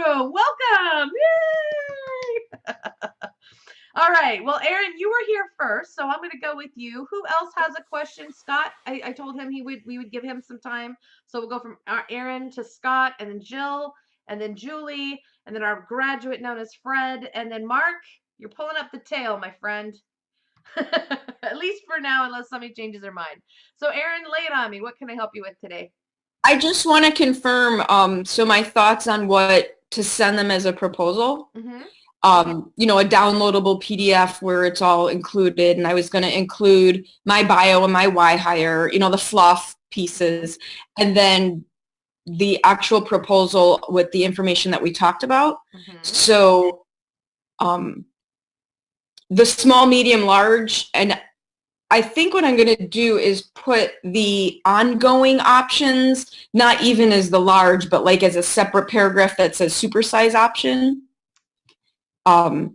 room. Welcome. Yay! All right. Well, Aaron, you were here first, so I'm going to go with you. Who else has a question? Scott, I told him we would give him some time. So we'll go from Aaron to Scott, and then Jill, and then Julie, and then our graduate known as Fred, and then Mark. You're pulling up the tail, my friend. At least for now, unless somebody changes their mind. So Aaron, lay it on me. What can I help you with today? I just want to confirm, so my thoughts on what to send them as a proposal. Mm-hmm. A downloadable PDF where it's all included, and I was going to include my bio and my why hire, the fluff pieces, and then the actual proposal with the information that we talked about. Mm-hmm. So the small, medium, large, and I think what I'm going to do is put the ongoing options, not even as the large, but like as a separate paragraph that says supersize option. Because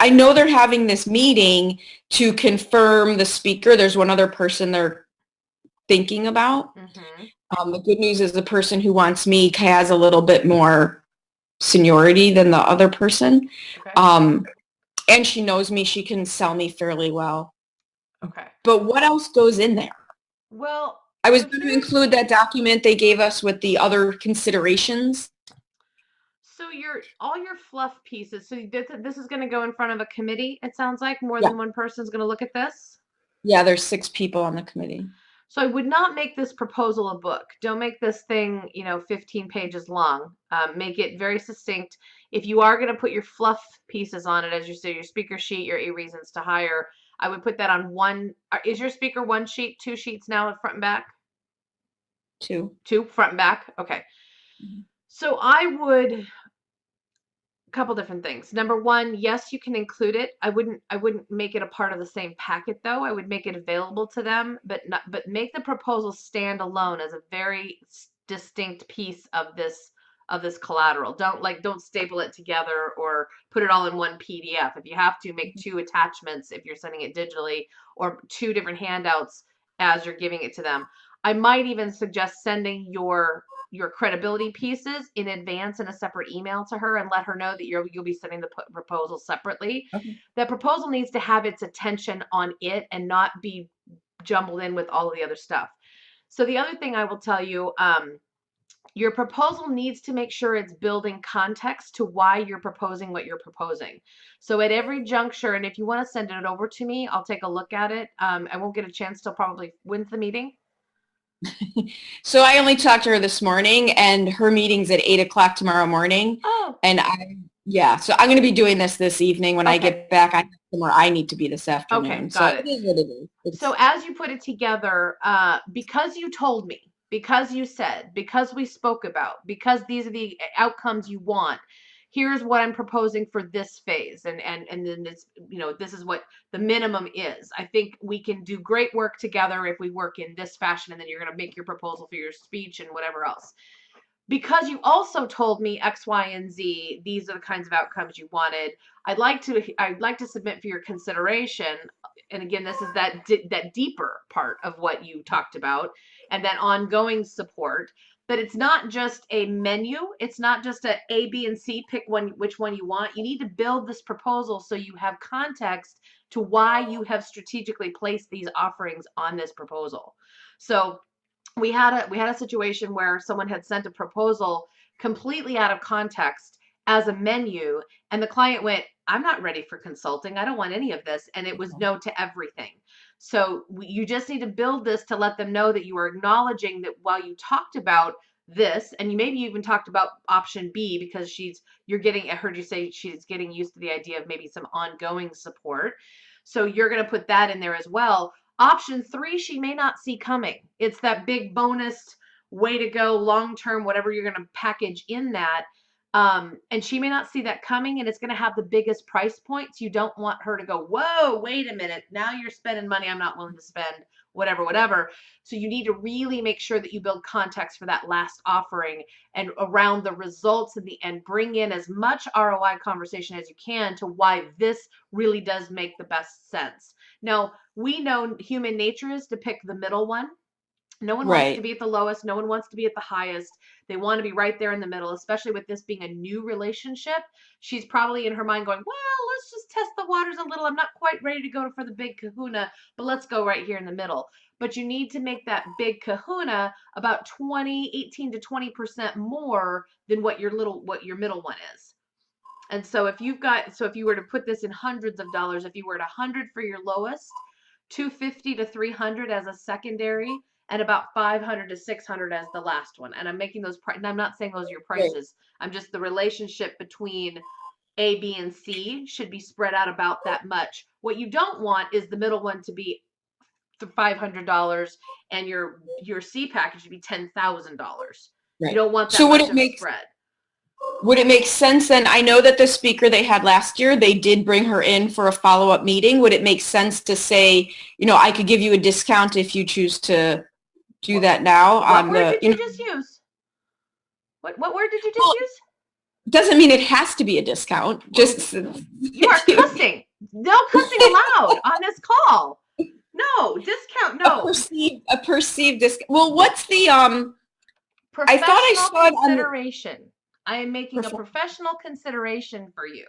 I know they're having this meeting to confirm the speaker. There's one other person they're thinking about. Mm-hmm. The good news is the person who wants me has a little bit more seniority than the other person. Okay. And she knows me. She can sell me fairly well. Okay. But what else goes in there? Well, I was going to include that document they gave us with the other considerations. So all your fluff pieces. So this is going to go in front of a committee. It sounds like more Yeah. than one person is going to look at this. Yeah, there's 6 people on the committee. So I would not make this proposal a book. Don't make this thing, 15 pages long. Make it very succinct. If you are going to put your fluff pieces on it, as you say, your speaker sheet, your 8 reasons to hire, I would put that on one. Is your speaker one sheet, 2 sheets now, front and back? 2. 2, front and back. Okay. Mm-hmm. So I would couple different things. Number one, yes, you can include it. I wouldn't make it a part of the same packet though. I would make it available to them, but make the proposal stand alone as a very distinct piece of this collateral. Don't staple it together or put it all in one PDF. If you have to, make 2 attachments if you're sending it digitally, or 2 different handouts as you're giving it to them. I might even suggest sending your credibility pieces in advance in a separate email to her and let her know that you'll be sending the proposal separately. Okay. That proposal needs to have its attention on it and not be jumbled in with all of the other stuff. So the other thing I will tell you, your proposal needs to make sure it's building context to why you're proposing what you're proposing. So at every juncture, and if you want to send it over to me, I'll take a look at it. I won't get a chance till probably Wednesday meeting. So I only talked to her this morning, and her meeting's at 8:00 tomorrow morning. Oh. And so I'm going to be doing this evening when I get back. I have somewhere I need to be this afternoon. Okay, got it. It is what it is. So as you put it together, because you told me, because you said, because we spoke about, because these are the outcomes you want, here's what I'm proposing for this phase, and then this is what the minimum is. I think we can do great work together if we work in this fashion, and then you're going to make your proposal for your speech and whatever else. Because you also told me X, Y, and Z, these are the kinds of outcomes you wanted. I'd like to submit for your consideration. And again, this is that deeper part of what you talked about, and that ongoing support. But it's not just a menu. It's not just A, B, and C. Pick which one you want. You need to build this proposal so you have context to why you have strategically placed these offerings on this proposal. So we had a situation where someone had sent a proposal completely out of context as a menu, and the client went, I'm not ready for consulting. I don't want any of this. And it was no to everything. So you just need to build this to let them know that you are acknowledging that while you talked about this, and you maybe even talked about option B, because I heard you say she's getting used to the idea of maybe some ongoing support. So you're going to put that in there as well. Option 3, she may not see coming. It's that big bonus, way to go, long-term, whatever you're going to package in that. And she may not see that coming, and it's going to have the biggest price points. You don't want her to go, whoa, wait a minute. Now you're spending money I'm not willing to spend, whatever. So you need to really make sure that you build context for that last offering and around the results and bring in as much ROI conversation as you can to why this really does make the best sense. Now, we know human nature is to pick the middle one. No one wants to Right. be at the lowest. No one wants to be at the highest. They want to be right there in the middle, especially with this being a new relationship. She's probably in her mind going, well, let's just test the waters a little. I'm not quite ready to go for the big kahuna, but let's go right here in the middle. But you need to make that big kahuna about 18 to 20% more than what your middle one is. And so if you were to put this in hundreds of dollars, if you were at 100 for your lowest, 250 to 300 as a secondary, and about 500 to 600 as the last one. And I'm making those and I'm not saying those are your Right. prices. I'm just the relationship between A, B, and C should be spread out about that much. What you don't want is the middle one to be $500 and your C package to be $10,000. You Right. don't want So that much of a spread. would it make sense then? I know that the speaker they had last year, they did bring her in for a follow-up meeting. Would it make sense to say, I could give you a discount if you choose to do What that now what on word the, did you just use? What word did you just well, use? doesn't mean it has to be a discount. Well, Just you are cussing. No cussing allowed on this call. No, discount, no. a perceived discount. Well, what's the I thought I Professional saw it on the consideration. I am making a professional consideration for you.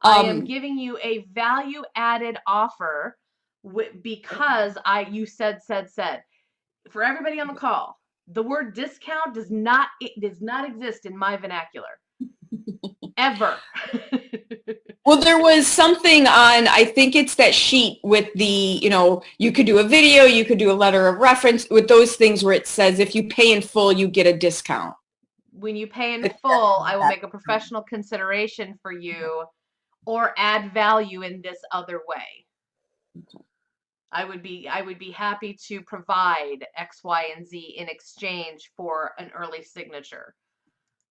I am um giving you a value added offer because you said. For everybody on the call, the word discount does not exist in my vernacular ever. well, there was something on, I think it's that sheet with the, you could do a video, you could do a letter of reference with those things where it says if you pay in full, you get a discount. When you pay in If full, I will that- make a professional consideration for you or add value in this other way. I would be happy to provide X, Y, and Z in exchange for an early signature.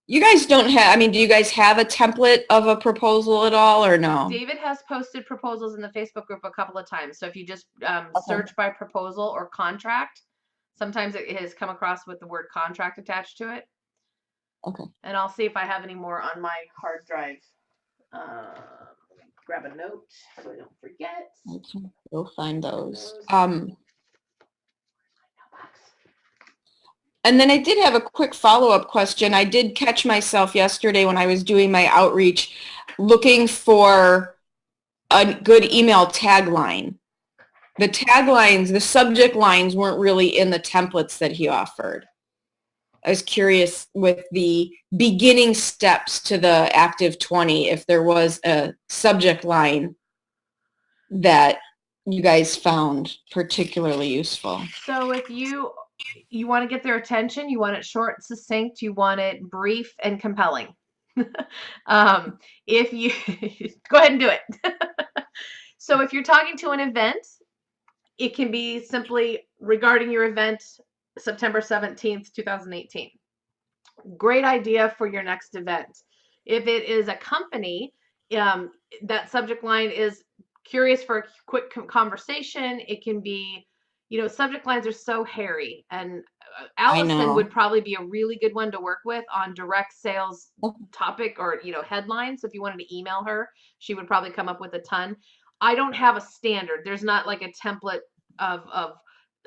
You guys don't have, I mean, do you guys have a template of a proposal at all or no? David has posted proposals in the Facebook group a couple of times. So if you just Okay. search by proposal or contract, sometimes it has come across with the word contract attached to it. Okay. And I'll see if I have any more on my hard drive. Grab a note so I don't forget. I can go find those. And then I did have a quick follow-up question. I did catch myself yesterday when I was doing my outreach looking for a good email tagline. The taglines, the subject lines weren't really in the templates that he offered. I was curious with the beginning steps to the Active 20 if there was a subject line that you guys found particularly useful. So if you want to get their attention, you want it short, succinct, you want it brief and compelling. If you go ahead and do it. So if you're talking to an event, it can be simply regarding your event September 17th, 2018. Great idea for your next event. If it is a company, um, that subject line is curious for a quick conversation. It can be, subject lines are so hairy. And I Allison would know. probably be a really good one to work with on direct sales topic or, headlines. So if you wanted to email her, she would probably come up with a ton. I don't have a standard. There's not like a template of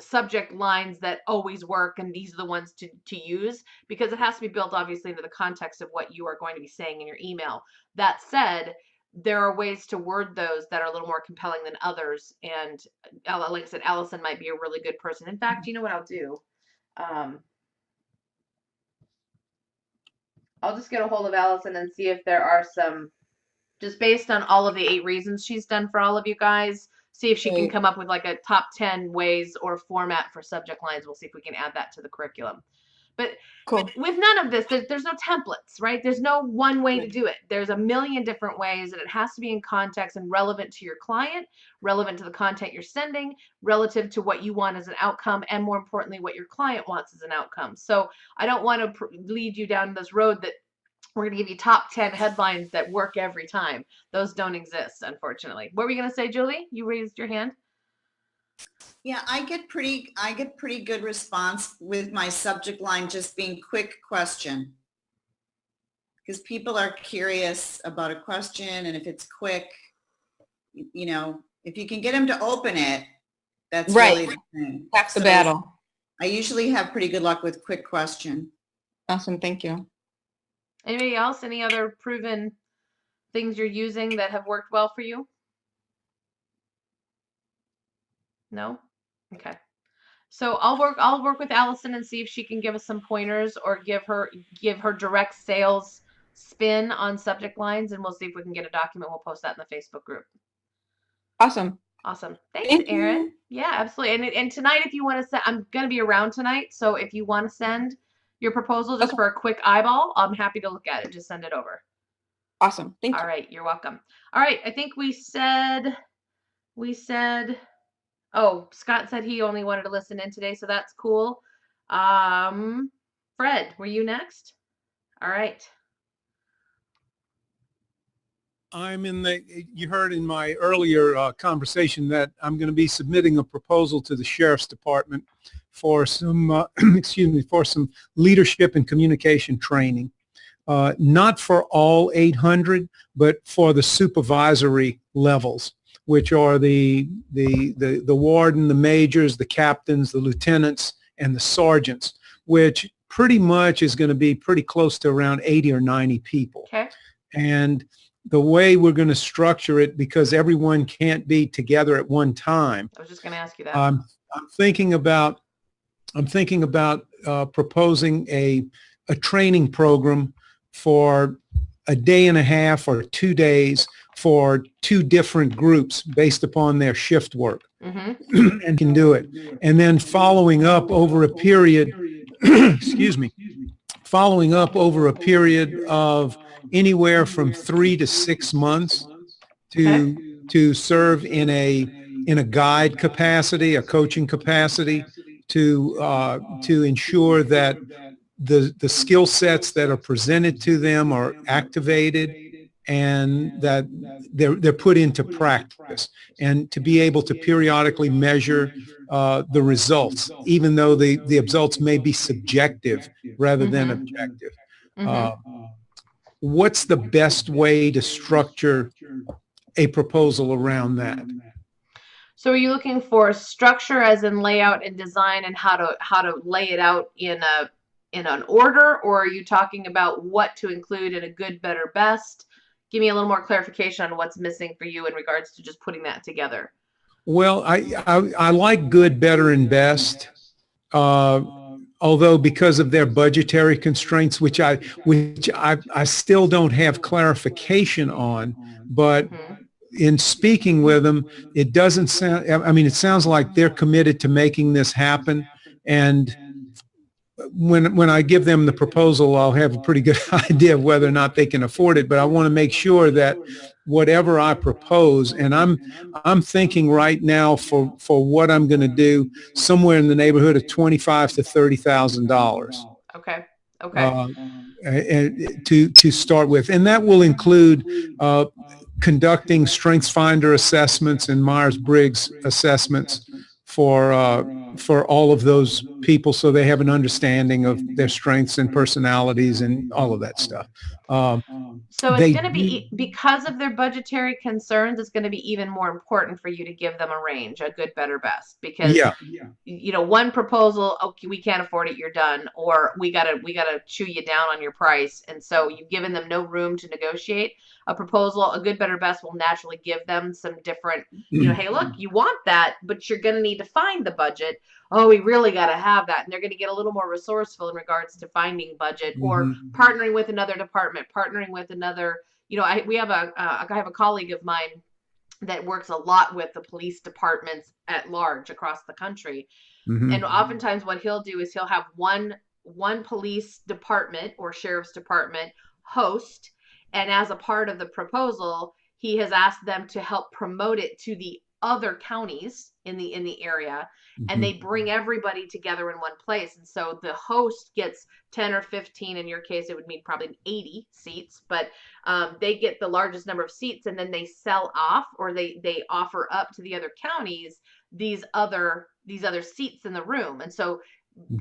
subject lines that always work and these are the ones to use because it has to be built obviously into the context of what you are going to be saying in your email. That said, there are ways to word those that are a little more compelling than others. And like I said, Allison might be a really good person. In fact, you know what I'll do? I'll just get a hold of Allison and see if there are some, just based on all of the 8 reasons she's done for all of you guys, see if she can Right. come up with like a top 10 ways or format for subject lines. We'll see if we can add that to the curriculum. But Cool. with none of this, there's no templates, right? There's no one way to Right. do it. There's a million different ways, and it has to be in context and relevant to your client, relevant to the content you're sending, relative to what you want as an outcome, and more importantly, what your client wants as an outcome. So I don't want to lead you down this road that we're going to give you top 10 headlines that work every time. Those don't exist, unfortunately. What were you going to say, Julie? You raised your hand. Yeah, I get pretty good response with my subject line just being quick question. Because people are curious about a question, and if it's quick, if you can get them to open it, that's Right. really the thing. Half the So battle. I usually have pretty good luck with quick question. Awesome. Thank you. Anybody else? Any other proven things you're using that have worked well for you? No? Okay. So I'll work with Allison and see if she can give us some pointers or give her direct sales spin on subject lines, and we'll see if we can get a document. We'll post that in the Facebook group. Awesome. Awesome. Thanks, Thank Erin. you. Yeah, absolutely. And tonight, if you want to send, I'm going to be around tonight. So if you want to send your proposal just Okay. for a quick eyeball, I'm happy to look at it. Just send it over. Awesome. Thank All you. right. You're welcome. All right. I think we said, oh, Scott said he only wanted to listen in today. So that's cool. Fred, were you next? All right. You heard in my earlier conversation that I'm going to be submitting a proposal to the Sheriff's Department for some, excuse me, for some leadership and communication training. Not for all 800, but for the supervisory levels, which are the warden, the majors, the captains, the lieutenants, and the sergeants, which pretty much is going to be pretty close to around 80 or 90 people. Okay. And the way we're going to structure it, because everyone can't be together at one time, I was just going to ask you that. I'm thinking about proposing a training program for a day and a half or 2 days for 2 different groups based upon their shift work. Mm-hmm. And can do it. And then following up over a period, excuse me, following up over a period of anywhere from 3 to 6 months to serve in a guide capacity, a coaching capacity, to ensure that the skill sets that are presented to them are activated and that they're put into practice, and to be able to periodically measure the results, even though the results may be subjective rather than objective. What's the best way to structure a proposal around that? So are you looking for structure as in layout and design, and how to lay it out in an order, or are you talking about what to include in a good, better, best? Give me a little more clarification on what's missing for you in regards to just putting that together. Well, I like good, better, and best. Although because of their budgetary constraints, which I still don't have clarification on, but in speaking with them, it doesn't sound, I mean, it sounds like they're committed to making this happen. And when I give them the proposal, I'll have a pretty good idea of whether or not they can afford it. But I want to make sure that whatever I propose, and I'm thinking right now for what I'm going to do, somewhere in the neighborhood of $25,000 to $30,000. Okay. Okay. And to start with, and that will include conducting StrengthsFinder assessments and Myers-Briggs assessments for all of those people, so they have an understanding of their strengths and personalities and all of that stuff. So it's going to be, because of their budgetary concerns, it's going to be even more important for you to give them a range, a good, better, best, because you know, one proposal, okay, we can't afford it, you're done, or we gotta chew you down on your price, and so you've given them no room to negotiate. A proposal, a good, better, best, will naturally give them some different, you know, hey, look, you want that, but you're going to need to find the budget. Oh, we really got to have that. And they're going to get a little more resourceful in regards to finding budget, or partnering with another department, partnering with another, you know, I have a colleague of mine that works a lot with the police departments at large across the country. And oftentimes what he'll do is he'll have one police department or sheriff's department host, and as a part of the proposal, he has asked them to help promote it to the other counties in the area, and they bring everybody together in one place. And so the host gets 10 or 15, in your case it would mean probably 80 seats, but they get the largest number of seats, and then they sell off, or they offer up to the other counties these other seats in the room. And so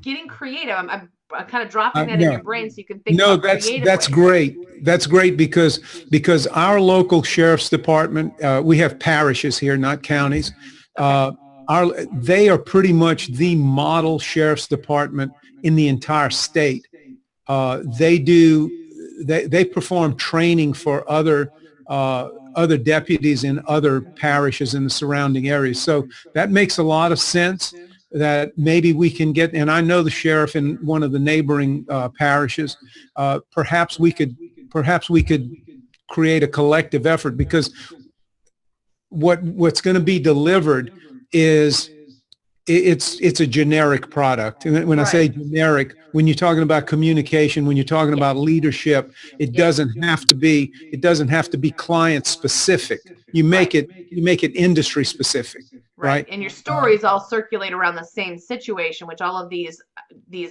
getting creative, I'm kind of dropping that in your brain so you can think about creative that's ways. great. That's great because our local sheriff's department, we have parishes here, not counties. Our they are pretty much the model sheriff's department in the entire state. They perform training for other deputies in other parishes in the surrounding areas. So that makes a lot of sense that maybe we can get, and I know the sheriff in one of the neighboring parishes. Perhaps we could create a collective effort, because what's going to be delivered is it's a generic product. And when I say generic, when you're talking about communication, when you're talking about leadership, it doesn't have to be client specific. You make it industry specific. Right. And your stories all circulate around the same situation, which all of these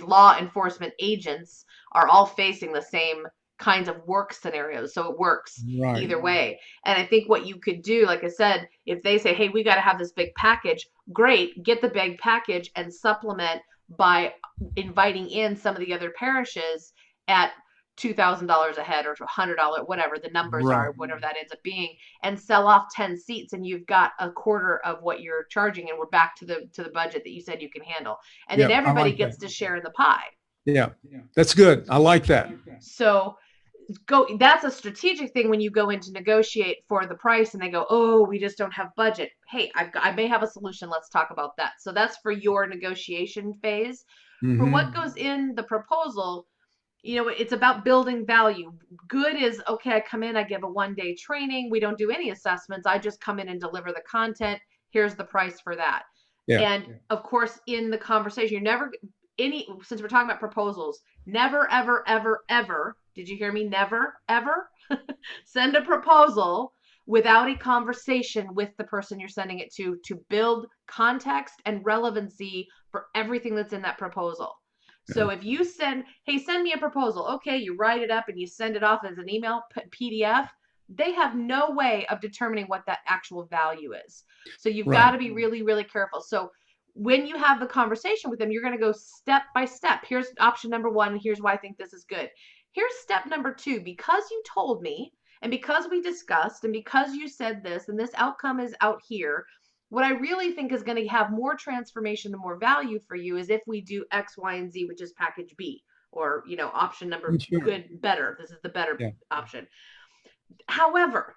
law enforcement agents are all facing the same kinds of work scenarios. So it works either way. And I think what you could do, like I said, if they say, hey, we got to have this big package, great, get the big package and supplement by inviting in some of the other parishes at $2,000 a head or $100, whatever the numbers are, whatever that ends up being, and sell off 10 seats, and you've got a quarter of what you're charging, and we're back to the budget that you said you can handle. And then everybody gets to share in the pie. Yeah, that's good. I like that. So that's a strategic thing when you go in to negotiate for the price and they go, oh, we just don't have budget. Hey, I may have a solution. Let's talk about that. So that's for your negotiation phase. For what goes in the proposal, it's about building value. Good is, okay, I come in, I give a 1-day training. We don't do any assessments. I just come in and deliver the content. Here's the price for that. And of course, in the conversation, since we're talking about proposals, never, ever, ever, ever, did you hear me? Never, ever send a proposal without a conversation with the person you're sending it to build context and relevancy for everything that's in that proposal. So if you send me a proposal, okay, you write it up and you send it off as an email PDF, they have no way of determining what that actual value is. So you've got to be really, really careful. So when you have the conversation with them, you're going to go step by step. Here's option number 1. Here's why I think this is good. Here's step number 2. Because you told me, and because we discussed, and because you said this, and this outcome is out here, what I really think is going to have more transformation and more value for you is if we do X, Y, and Z, which is package B, or, option number better. This is the better option. However,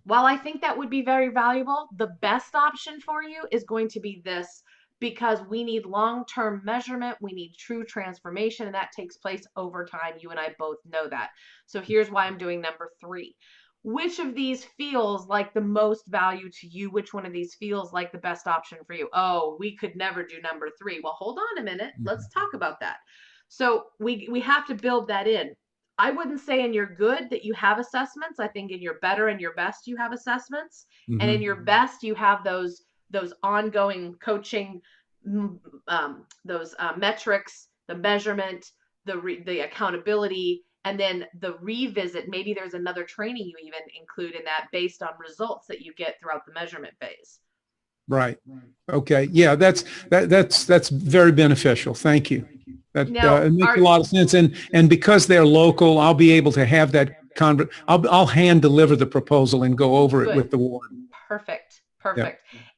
while I think that would be very valuable, the best option for you is going to be this, because we need long-term measurement. We need true transformation, and that takes place over time. You and I both know that. So here's why I'm doing number 3. Which of these feels like the most value to you? Which one of these feels like the best option for you? Oh, we could never do number 3. Well, hold on a minute. Let's talk about that. So we have to build that in. I wouldn't say in your good that you have assessments. I think in your better and your best you have assessments. And in your best you have those ongoing coaching, those metrics, the measurement, the accountability, and then the revisit. Maybe there's another training you even include in that based on results that you get throughout the measurement phase. Right. Okay. Yeah, that's very beneficial. Thank you. That it makes a lot of sense. And because they're local, I'll be able to have that I'll hand deliver the proposal and go over it with the warden. Perfect.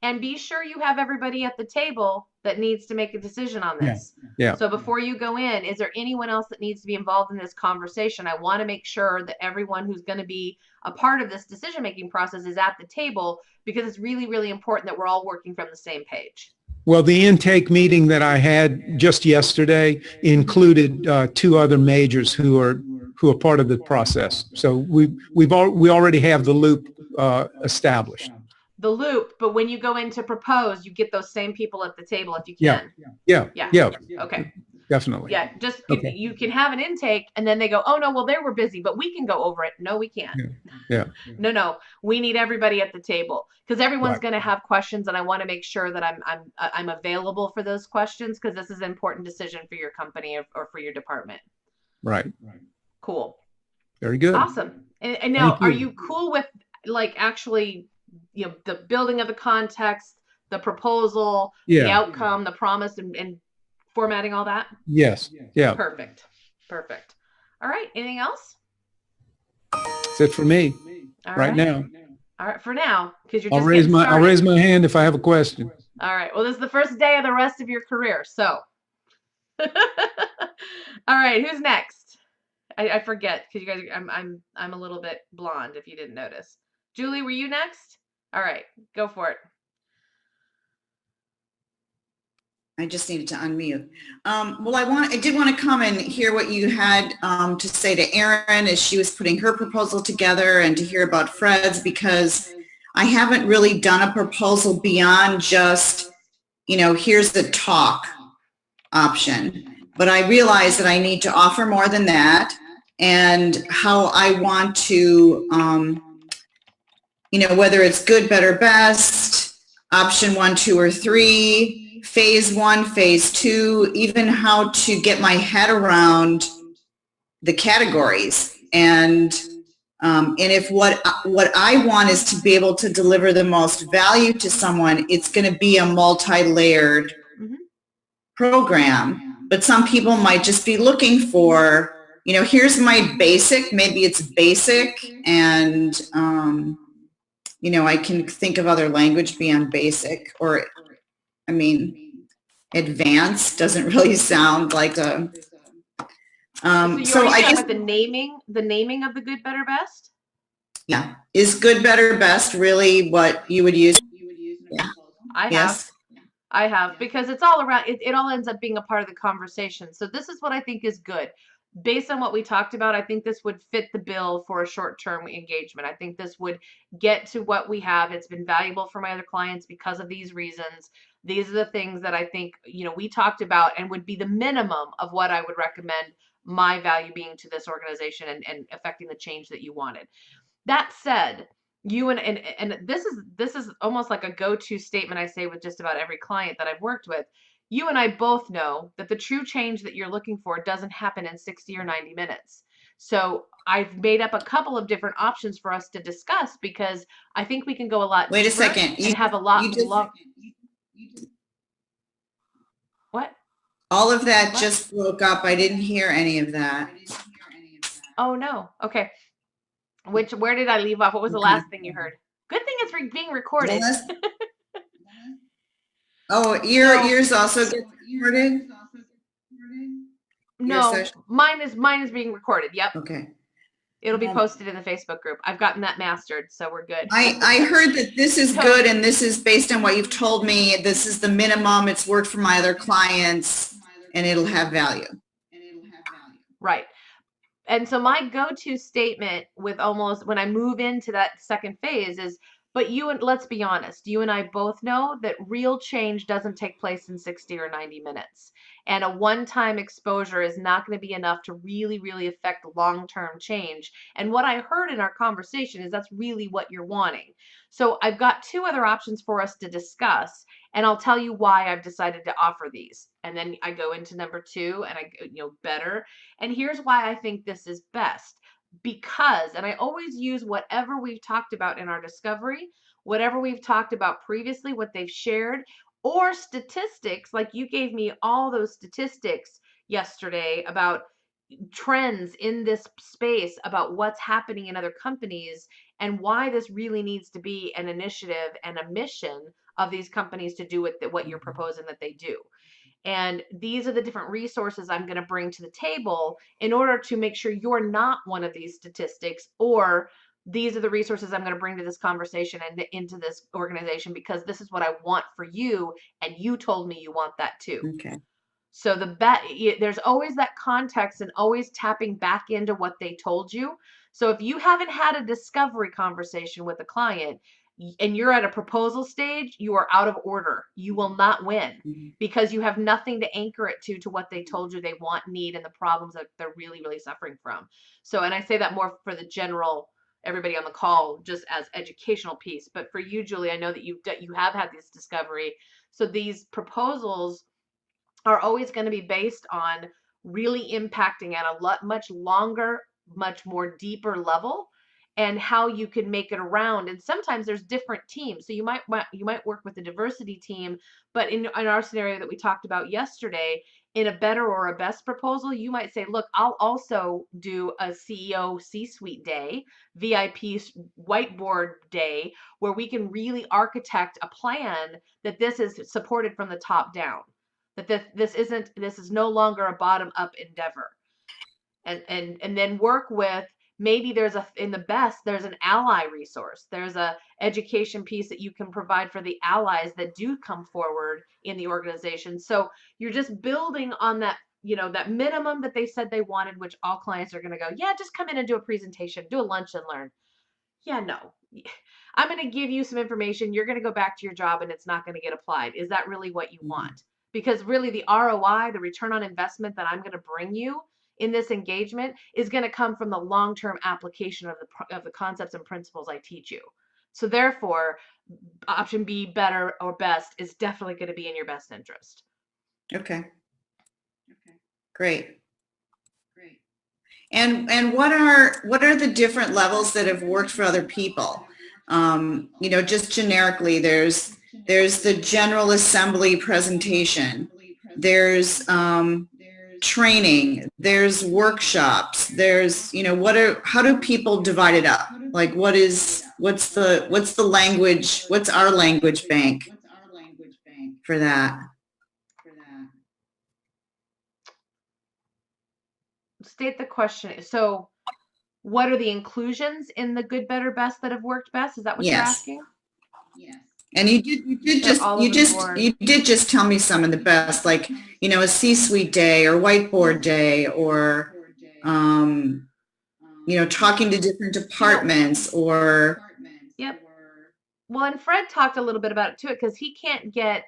And be sure you have everybody at the table that needs to make a decision on this. So before you go in, is there anyone else that needs to be involved in this conversation? I want to make sure that everyone who's going to be a part of this decision-making process is at the table, because it's really, really important that we're all working from the same page. Well, the intake meeting that I had just yesterday included 2 other majors who are part of the process. So we already have the loop established. The loop, but when you go in to propose, you get those same people at the table if you can. Yeah. Okay. Definitely. Yeah, just you can have an intake and then they go, oh no, well they were busy, but we can go over it. No, we can't. No, we need everybody at the table, because everyone's going to have questions, and I want to make sure that I'm available for those questions, because this is an important decision for your company or for your department. Right. Cool. Very good. Awesome. And now, are you cool with actually, the building of the context, the proposal, the outcome, the promise, and formatting all that? Yes. Yeah. Perfect. All right. Anything else? That's it for me right now. All right. For now, because you're I'll just raise my hand if I have a question. All right. Well, this is the first day of the rest of your career. So, all right. Who's next? I forget because you guys. I'm a little bit blonde. If you didn't notice, Julie, were you next? All right. Go for it. I just needed to unmute. Well, I did want to come and hear what you had to say to Erin as she was putting her proposal together, and to hear about Fred's, because I haven't really done a proposal beyond just, here's the talk option. But I realize that I need to offer more than that, and how I want to, whether it's good, better, best, option 1, 2, or 3, phase 1, phase 2, even how to get my head around the categories. And if what I want is to be able to deliver the most value to someone, it's going to be a multi-layered program. But some people might just be looking for, here's my basic, maybe it's basic, and I can think of other language beyond basic, or, advanced doesn't really sound like a, so I just, the naming of the good, better, best. Yeah, is good, better, best really what you would use? Yeah. I have, because it's all around, it all ends up being a part of the conversation. So this is what I think is good. Based on what we talked about, I think this would fit the bill for a short-term engagement. I think this would get to what we have. It's been valuable for my other clients because of these reasons. These are the things that I think, we talked about, and would be the minimum of what I would recommend my value being to this organization and affecting the change that you wanted. That said, you and this is almost like a go-to statement I say with just about every client that I've worked with. You and I both know that the true change that you're looking for doesn't happen in 60 or 90 minutes. So I've made up a couple of different options for us to discuss, because I think we can go a lot Wait a deeper second. and have a lot long. What? All of that just broke up. I didn't hear any of that. Oh no. Okay. Where did I leave off? What was the last thing you heard? Good thing it's being recorded. Oh, yours also gets recorded? No, mine is being recorded. Yep. Okay. It'll be posted in the Facebook group. I've gotten that mastered, so we're good. I heard that this is good, and this is based on what you've told me. This is the minimum. It's worked for my other clients, and it'll have value. Right. And so my go-to statement with almost when I move into that second phase is, but let's be honest, you and I both know that real change doesn't take place in 60 or 90 minutes. And a one-time exposure is not going to be enough to really, really affect long-term change. And what I heard in our conversation is that's really what you're wanting. So I've got two other options for us to discuss, and I'll tell you why I've decided to offer these. And then I go into number 2, and better. And here's why I think this is best. Because, and I always use whatever we've talked about in our discovery, whatever we've talked about previously, what they've shared, or statistics, like you gave me all those statistics yesterday about trends in this space, about what's happening in other companies, and why this really needs to be an initiative and a mission of these companies to do what you're proposing that they do. And these are the different resources I'm going to bring to the table in order to make sure you're not one of these statistics, or these are the resources I'm going to bring to this conversation and into this organization, because this is what I want for you, and you told me you want that too. Okay. So there's always that context, and always tapping back into what they told you. So if you haven't had a discovery conversation with a client and you're at a proposal stage, you are out of order. You will not win, because you have nothing to anchor it to what they told you they want, need, and the problems that they're really, really suffering from. So, and I say that more for the general, everybody on the call, just as educational piece. But for you, Julie, I know that you have had this discovery. So these proposals are always going to be based on really impacting at a much longer, much more deeper level, and how you can make it around. And sometimes there's different teams. So you might work with the diversity team, but in our scenario that we talked about yesterday, in a better or a best proposal, you might say, look, I'll also do a CEO C-suite day, VIP whiteboard day, where we can really architect a plan that this is supported from the top down, that this is no longer a bottom up endeavor. And then work with, maybe there's in the best, there's an ally resource, there's a education piece that you can provide for the allies that do come forward in the organization. So you're just building on that, that minimum that they said they wanted, which all clients are going to go, yeah, just come in and do a presentation, do a lunch and learn. Yeah, no. I'm going to give you some information, you're going to go back to your job and it's not going to get applied. Is that really what you want? Because really the ROI, the return on investment that I'm going to bring you in this engagement is going to come from the long-term application of the concepts and principles I teach you. So therefore, option B, better or best, is definitely going to be in your best interest. Okay. Great. And what are the different levels that have worked for other people? Just generically, there's the General Assembly presentation. There's training. There's workshops. There's, how do people divide it up? Like, what's the language? What's our language bank for that? State the question. So what are the inclusions in the good, better, best that have worked best? Is that what you're asking? Yes. And you did just tell me some of the best, like, a C-suite day or whiteboard day, or, talking to different departments, or. Yep. Well, and Fred talked a little bit about it too, because he can't get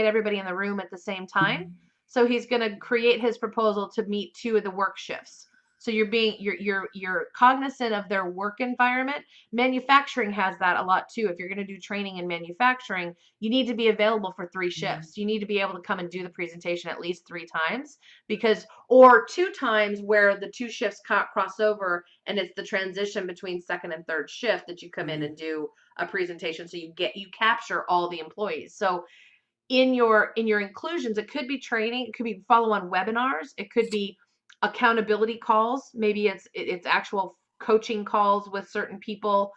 everybody in the room at the same time. So he's going to create his proposal to meet 2 of the work shifts. So you're cognizant of their work environment. Manufacturing has that a lot too. If you're going to do training in manufacturing, you need to be available for 3 shifts. You need to be able to come and do the presentation at least 3 times, or 2 times where the 2 shifts cross over and it's the transition between second and third shift that you come in and do a presentation. So you capture all the employees. So in your inclusions, it could be training, it could be follow-on webinars, it could be accountability calls, maybe it's actual coaching calls with certain people,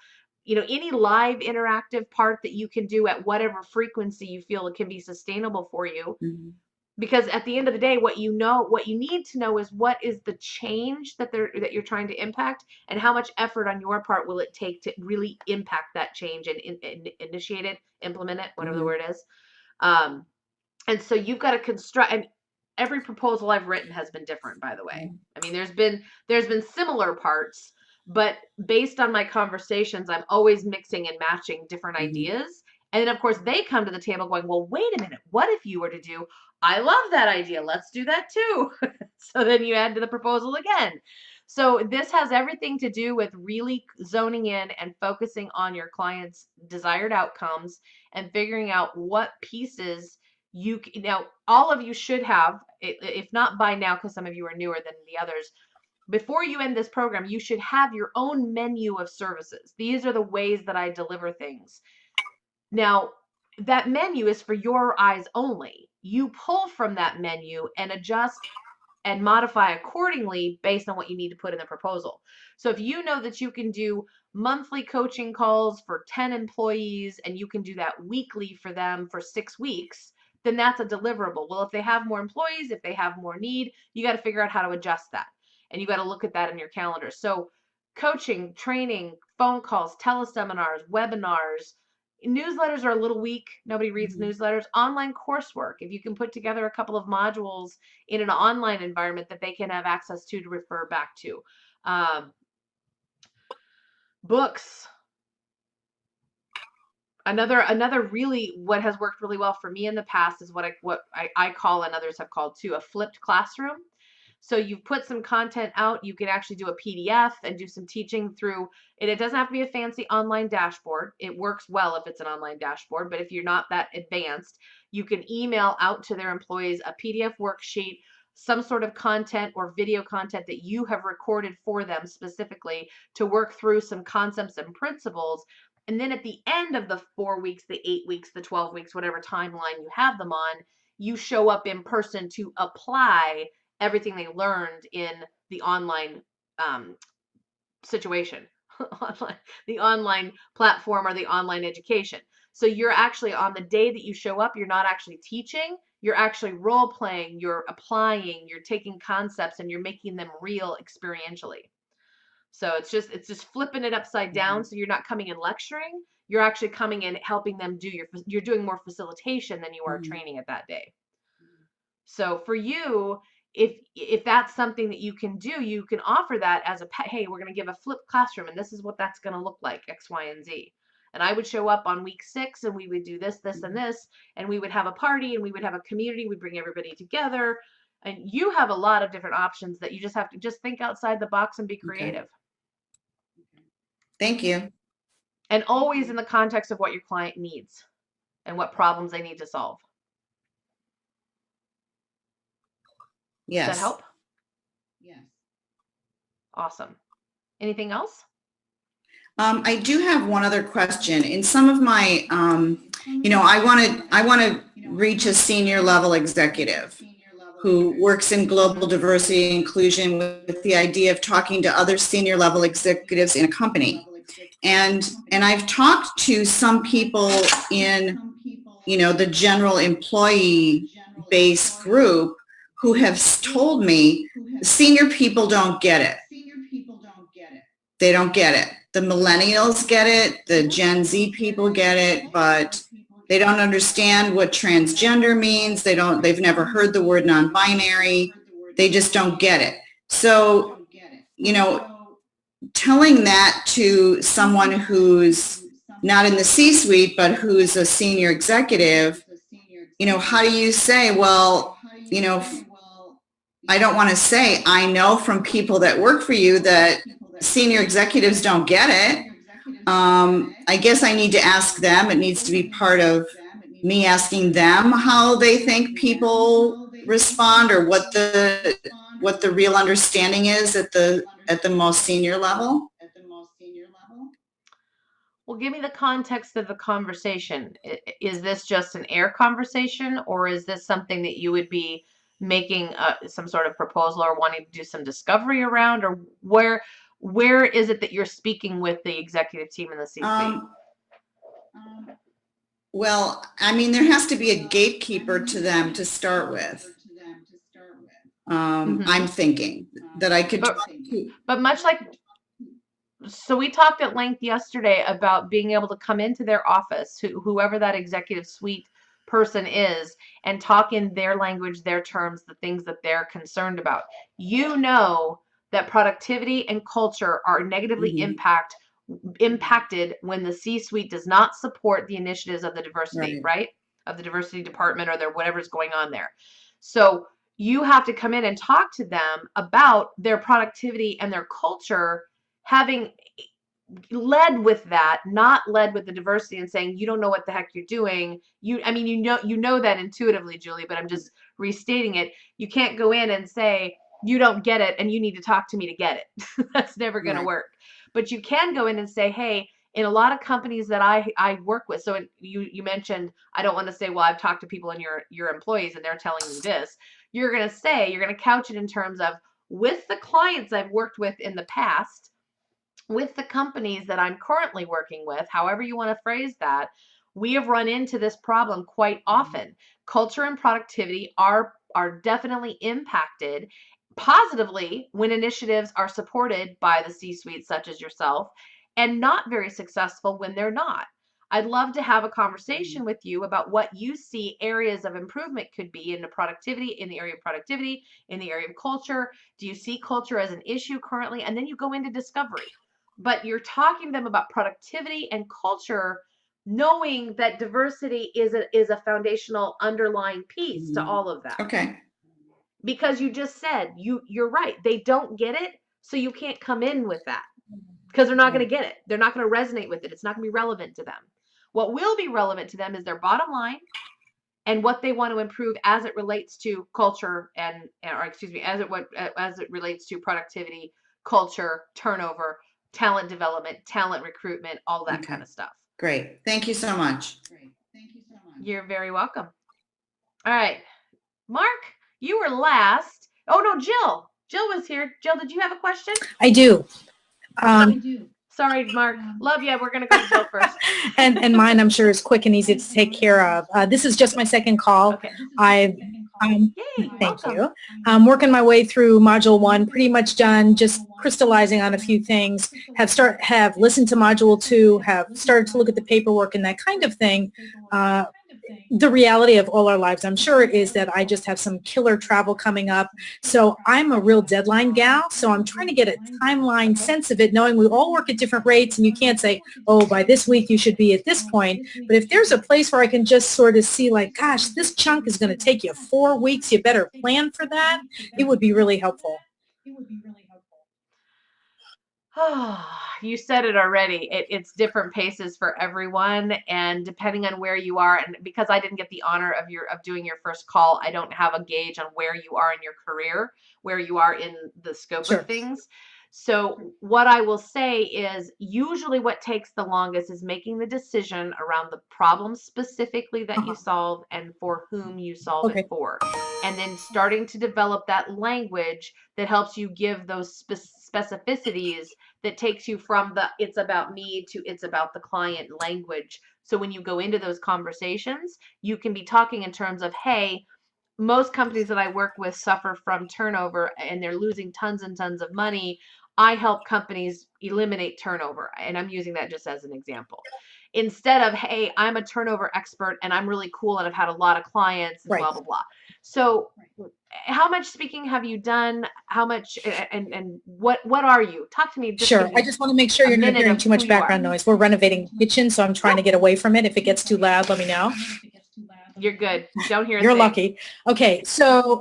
any live interactive part that you can do at whatever frequency you feel it can be sustainable for you. Because at the end of the day, what you need to know is what is the change that you're trying to impact, and how much effort on your part will it take to really impact that change and initiate it, implement it, whatever the word is. And so you've got to construct, and every proposal I've written has been different, by the way. I mean, there's been similar parts, but based on my conversations, I'm always mixing and matching different ideas. And then of course they come to the table going, well, wait a minute, what if you were to do, I love that idea, let's do that too. So then you add to the proposal again. So this has everything to do with really zoning in and focusing on your client's desired outcomes and figuring out what pieces all of you should have, if not by now, because some of you are newer than the others, before you end this program, you should have your own menu of services. These are the ways that I deliver things. Now, that menu is for your eyes only. You pull from that menu and adjust and modify accordingly based on what you need to put in the proposal. So if you know that you can do monthly coaching calls for 10 employees and you can do that weekly for them for 6 weeks, then that's a deliverable. Well, if they have more employees, if they have more need, you got to figure out how to adjust that. And you got to look at that in your calendar. So coaching, training, phone calls, teleseminars, webinars, newsletters are a little weak. Nobody reads newsletters. Online coursework. If you can put together a couple of modules in an online environment that they can have access to refer back to. Books. Another really, what has worked really well for me in the past is what I call, and others have called too, a flipped classroom. So you've put some content out, you can actually do a PDF and do some teaching through it. It doesn't have to be a fancy online dashboard. It works well if it's an online dashboard, but if you're not that advanced, you can email out to their employees a PDF worksheet, some sort of content or video content that you have recorded for them specifically to work through some concepts and principles. And then at the end of the 4 weeks, the 8 weeks, the 12 weeks, whatever timeline you have them on, you show up in person to apply everything they learned in the online situation, the online platform or the online education. So you're actually, on the day that you show up, you're not actually teaching, you're actually role playing, you're applying, you're taking concepts and you're making them real experientially. So it's just flipping it upside down. So you're not coming in lecturing, you're actually coming in helping them do you're doing more facilitation than you are training at that day. So for you, if that's something that you can do, you can offer that as a hey, we're going to give a flipped classroom and this is what that's going to look like, X, Y, and Z. And I would show up on week 6 and we would do this, this, and this, and we would have a party and we would have a community. We'd bring everybody together. And you have a lot of different options that you just have to just think outside the box and be creative. Thank you. And always in the context of what your client needs and what problems they need to solve. Yes. Does that help? Yes. Awesome. Anything else? I do have one other question. In some of my, I want to reach a senior level executive who works in global diversity and inclusion with the idea of talking to other senior level executives in a company. And I've talked to some people in, the general employee base group who have told me the senior people don't get it. They don't get it. The millennials get it, the Gen Z people get it, but they don't understand what transgender means. They've never heard the word non-binary. They just don't get it. So, telling that to someone who's not in the C-suite, but who's a senior executive, how do you say, well, I don't want to say, I know from people that work for you that senior executives don't get it. I guess I need to ask them. It needs to be part of me asking them how they think people respond or what the real understanding is at the most senior level. Well, give me the context of the conversation. Is this just an air conversation, or is this something that you would be making some sort of proposal or wanting to do some discovery around, or where is it that you're speaking with the executive team in the C-suite? Well, I mean, there has to be a gatekeeper to them to start with. I'm thinking that I could talk to. But much like, so we talked at length yesterday about being able to come into their office, whoever that executive suite person is, and talk in their language, their terms, the things that they're concerned about. That productivity and culture are negatively impacted when the C-suite does not support the initiatives of the diversity, right? Of the diversity department or whatever's going on there. So you have to come in and talk to them about their productivity and their culture, having led with that, not led with the diversity and saying, you don't know what the heck you're doing. You know that intuitively, Julie, but I'm just restating it. You can't go in and say, you don't get it and you need to talk to me to get it. That's never going to work. But you can go in and say, hey, in a lot of companies that I work with, so you mentioned, I don't want to say, well, I've talked to people in your employees and they're telling me this. You're going to couch it in terms of, with the clients I've worked with in the past, with the companies that I'm currently working with, however you want to phrase that, we have run into this problem quite often. Culture and productivity are definitely impacted positively when initiatives are supported by the C-suite, such as yourself, and not very successful when they're not. I'd love to have a conversation with you about what you see areas of improvement could be in the area of productivity, in the area of culture. Do you see culture as an issue currently? And then you go into discovery. But you're talking to them about productivity and culture, knowing that diversity is a foundational underlying piece to all of that. Okay. Because you just said, you're right. They don't get it, so you can't come in with that because they're not going to get it. They're not going to resonate with it. It's not going to be relevant to them. What will be relevant to them is their bottom line and what they want to improve as it relates to culture as it relates to productivity, culture, turnover, talent development, talent recruitment, all that kind of stuff. Great. Thank you so much. You're very welcome. All right. Mark, you were last. Oh no, Jill. Jill was here. Jill, did you have a question? I do. Sorry, Mark. Love you. We're gonna go to Jill first. And mine, I'm sure, is quick and easy to take care of. This is just my second call. Okay. Yay, thank welcome. you. I'm working my way through module 1, pretty much done, just crystallizing on a few things. Have listened to module 2, have started to look at the paperwork and that kind of thing. The reality of all our lives, I'm sure, is that I just have some killer travel coming up. So I'm a real deadline gal. So I'm trying to get a timeline sense of it, knowing we all work at different rates and you can't say, oh, by this week you should be at this point. But if there's a place where I can just sort of see like, gosh, this chunk is going to take you 4 weeks, you better plan for that, it would be really helpful. You said it already. It's different paces for everyone, and depending on where you are, and because I didn't get the honor of doing your first call, I don't have a gauge on where you are in your career, where you are in the scope Sure. of things. So what I will say is usually what takes the longest is making the decision around the problem specifically that you solve and for whom you solve Okay. it for. And then starting to develop that language that helps you give those specificities that takes you from the it's about me to it's about the client language. So when you go into those conversations, you can be talking in terms of, hey, most companies that I work with suffer from turnover and they're losing tons and tons of money. I help companies eliminate turnover. And I'm using that just as an example. Instead of, hey, I'm a turnover expert and I'm really cool and I've had a lot of clients and Right. blah, blah, blah. So how much speaking have you done? How much and what are you? Talk to me. Sure. I just want to make sure you're not hearing too much background noise. We're renovating the kitchen, so I'm trying to get away from it. If it gets too loud, let me know. You're good. Don't hear a You're thing. lucky. Okay, so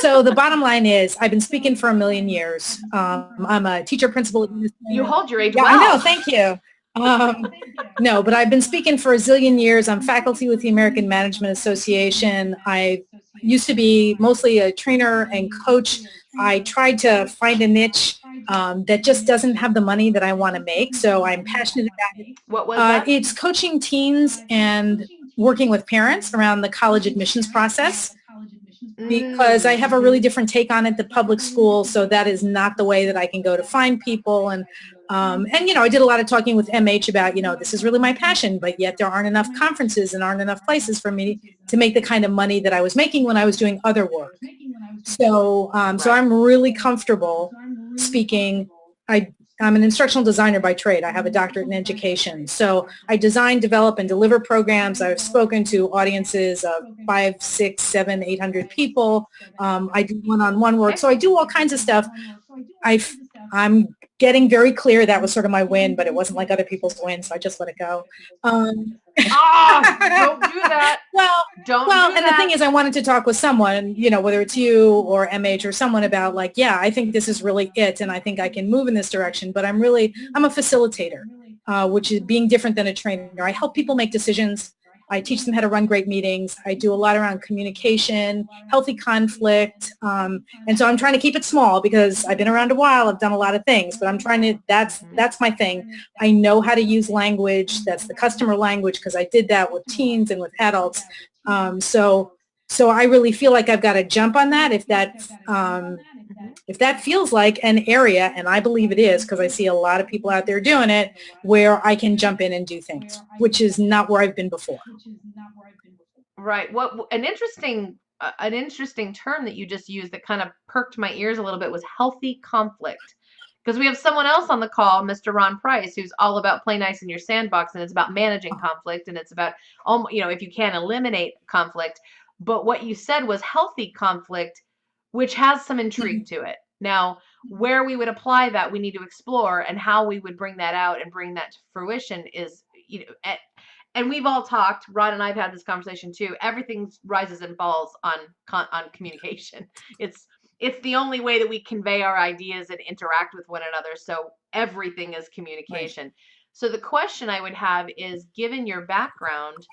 so the bottom line is I've been speaking for a million years. I'm a teacher, principal, administrator. You hold your age Yeah, well. I know. Thank you. No, but I've been speaking for a zillion years. I'm faculty with the American Management Association. I used to be mostly a trainer and coach. I tried to find a niche that just doesn't have the money that I want to make, so I'm passionate about it. What was that? It's coaching teens and working with parents around the college admissions process, because I have a really different take on it than public school, so that is not the way that I can go to find people. And you know, I did a lot of talking with MH about, you know, this is really my passion, but yet there aren't enough conferences and aren't enough places for me to make the kind of money that I was making when I was doing other work. So, so I'm really comfortable speaking. I'm an instructional designer by trade. I have a doctorate in education. So I design, develop, and deliver programs. I've spoken to audiences of 5, 6, 7, 800 people. I do one-on-one work. So I do all kinds of stuff. I'm getting very clear that was sort of my win, but it wasn't like other people's win, so I just let it go. Don't do that. Well, Don't do and that. the thing is, I wanted to talk with someone, you know, whether it's you or MH or someone about like, yeah, I think this is really it, and I think I can move in this direction, but I'm a facilitator, which is being different than a trainer. I help people make decisions. I teach them how to run great meetings. I do a lot around communication, healthy conflict. And so I'm trying to keep it small because I've been around a while. I've done a lot of things, but I'm trying to, that's my thing. I know how to use language. That's the customer language because I did that with teens and with adults. So I really feel like I've got to jump on that if that feels like an area, and I believe it is because I see a lot of people out there doing it, where I can jump in and do things, which is not where I've been before. Right. What an interesting term that you just used that kind of perked my ears a little bit was healthy conflict. Because we have someone else on the call, Mr. Ron Price, who's all about play nice in your sandbox, and it's about managing conflict, and it's about, you know, if you can eliminate conflict. But what you said was healthy conflict, which has some intrigue to it. Now, where we would apply that, we need to explore, and how we would bring that out and bring that to fruition is, you know, and we've all talked. Ron and I've had this conversation too. Everything rises and falls on communication. It's the only way that we convey our ideas and interact with one another. So everything is communication. Right. So the question I would have is, given your background,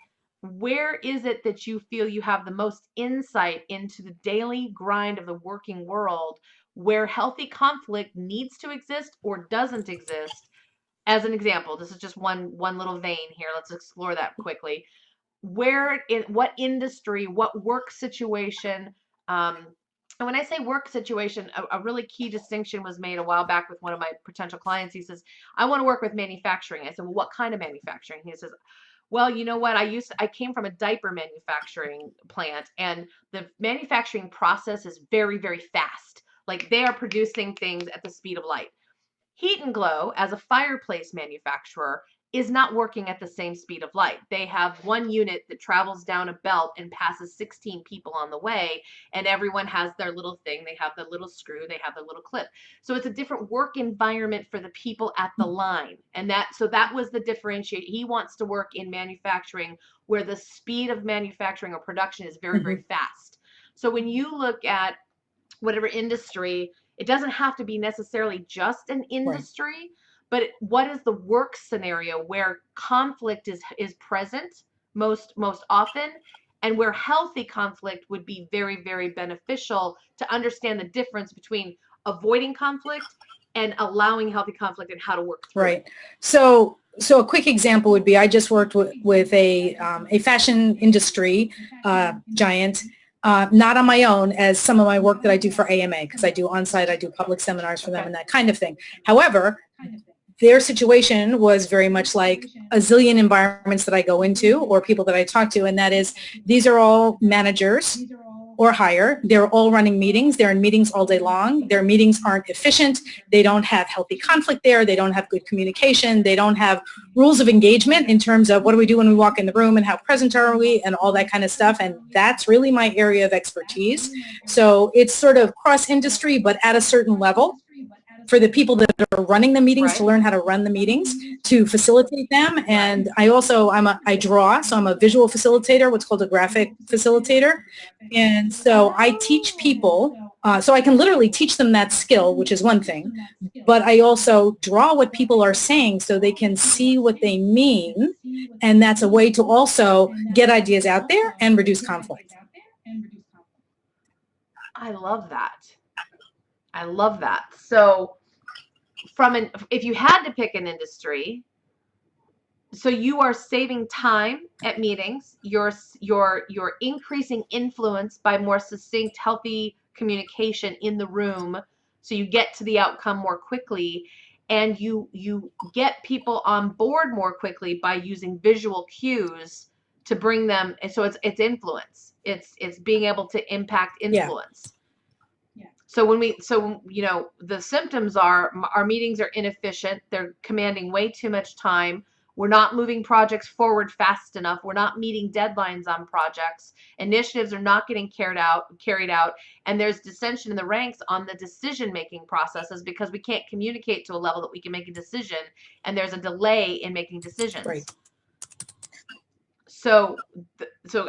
where is it that you feel you have the most insight into the daily grind of the working world, where healthy conflict needs to exist or doesn't exist? As an example, this is just one little vein here. Let's explore that quickly. where, in what industry, what work situation. And when I say work situation, a really key distinction was made a while back with one of my potential clients. He says, I want to work with manufacturing. I said, well, what kind of manufacturing? He says, well, you know what? I came from a diaper manufacturing plant, and the manufacturing process is very, very fast. Like, they are producing things at the speed of light. Heat and Glow, as a fireplace manufacturer, is not working at the same speed of light. They have one unit that travels down a belt and passes 16 people on the way, and everyone has their little thing. They have their little screw, they have their little clip. So it's a different work environment for the people at the line. And that was the differentiate. He wants to work in manufacturing where the speed of manufacturing or production is very, very fast. So when you look at whatever industry, it doesn't have to be necessarily just an industry, but what is the work scenario where conflict is present most often, and where healthy conflict would be very, very beneficial to understand the difference between avoiding conflict and allowing healthy conflict and how to work through it. So a quick example would be, I just worked with a fashion industry giant, not on my own, as some of my work that I do for AMA, because I do on-site, I do public seminars for them and that kind of thing. However, their situation was very much like a zillion environments that I go into or people that I talk to, and that is, these are all managers or higher. They're all running meetings. They're in meetings all day long. Their meetings aren't efficient. They don't have healthy conflict there. They don't have good communication. They don't have rules of engagement in terms of what do we do when we walk in the room and how present are we and all that kind of stuff. And that's really my area of expertise. So it's sort of cross-industry, but at a certain level, for the people that are running the meetings to learn how to run the meetings, to facilitate them. And I also, I draw, so I'm a visual facilitator, what's called a graphic facilitator. And so I teach people, so I can literally teach them that skill, which is one thing, but I also draw what people are saying so they can see what they mean. And that's a way to also get ideas out there and reduce conflict. I love that. I love that. So if you had to pick an industry, so you are saving time at meetings, you're increasing influence by more succinct, healthy communication in the room, so you get to the outcome more quickly, and you get people on board more quickly by using visual cues to bring them. And so it's influence. It's being able to impact influence. Yeah. So the symptoms are our meetings are inefficient. They're commanding way too much time. We're not moving projects forward fast enough. We're not meeting deadlines on projects. Initiatives are not getting carried out. And there's dissension in the ranks on the decision-making processes because we can't communicate to a level that we can make a decision. And there's a delay in making decisions. Right. So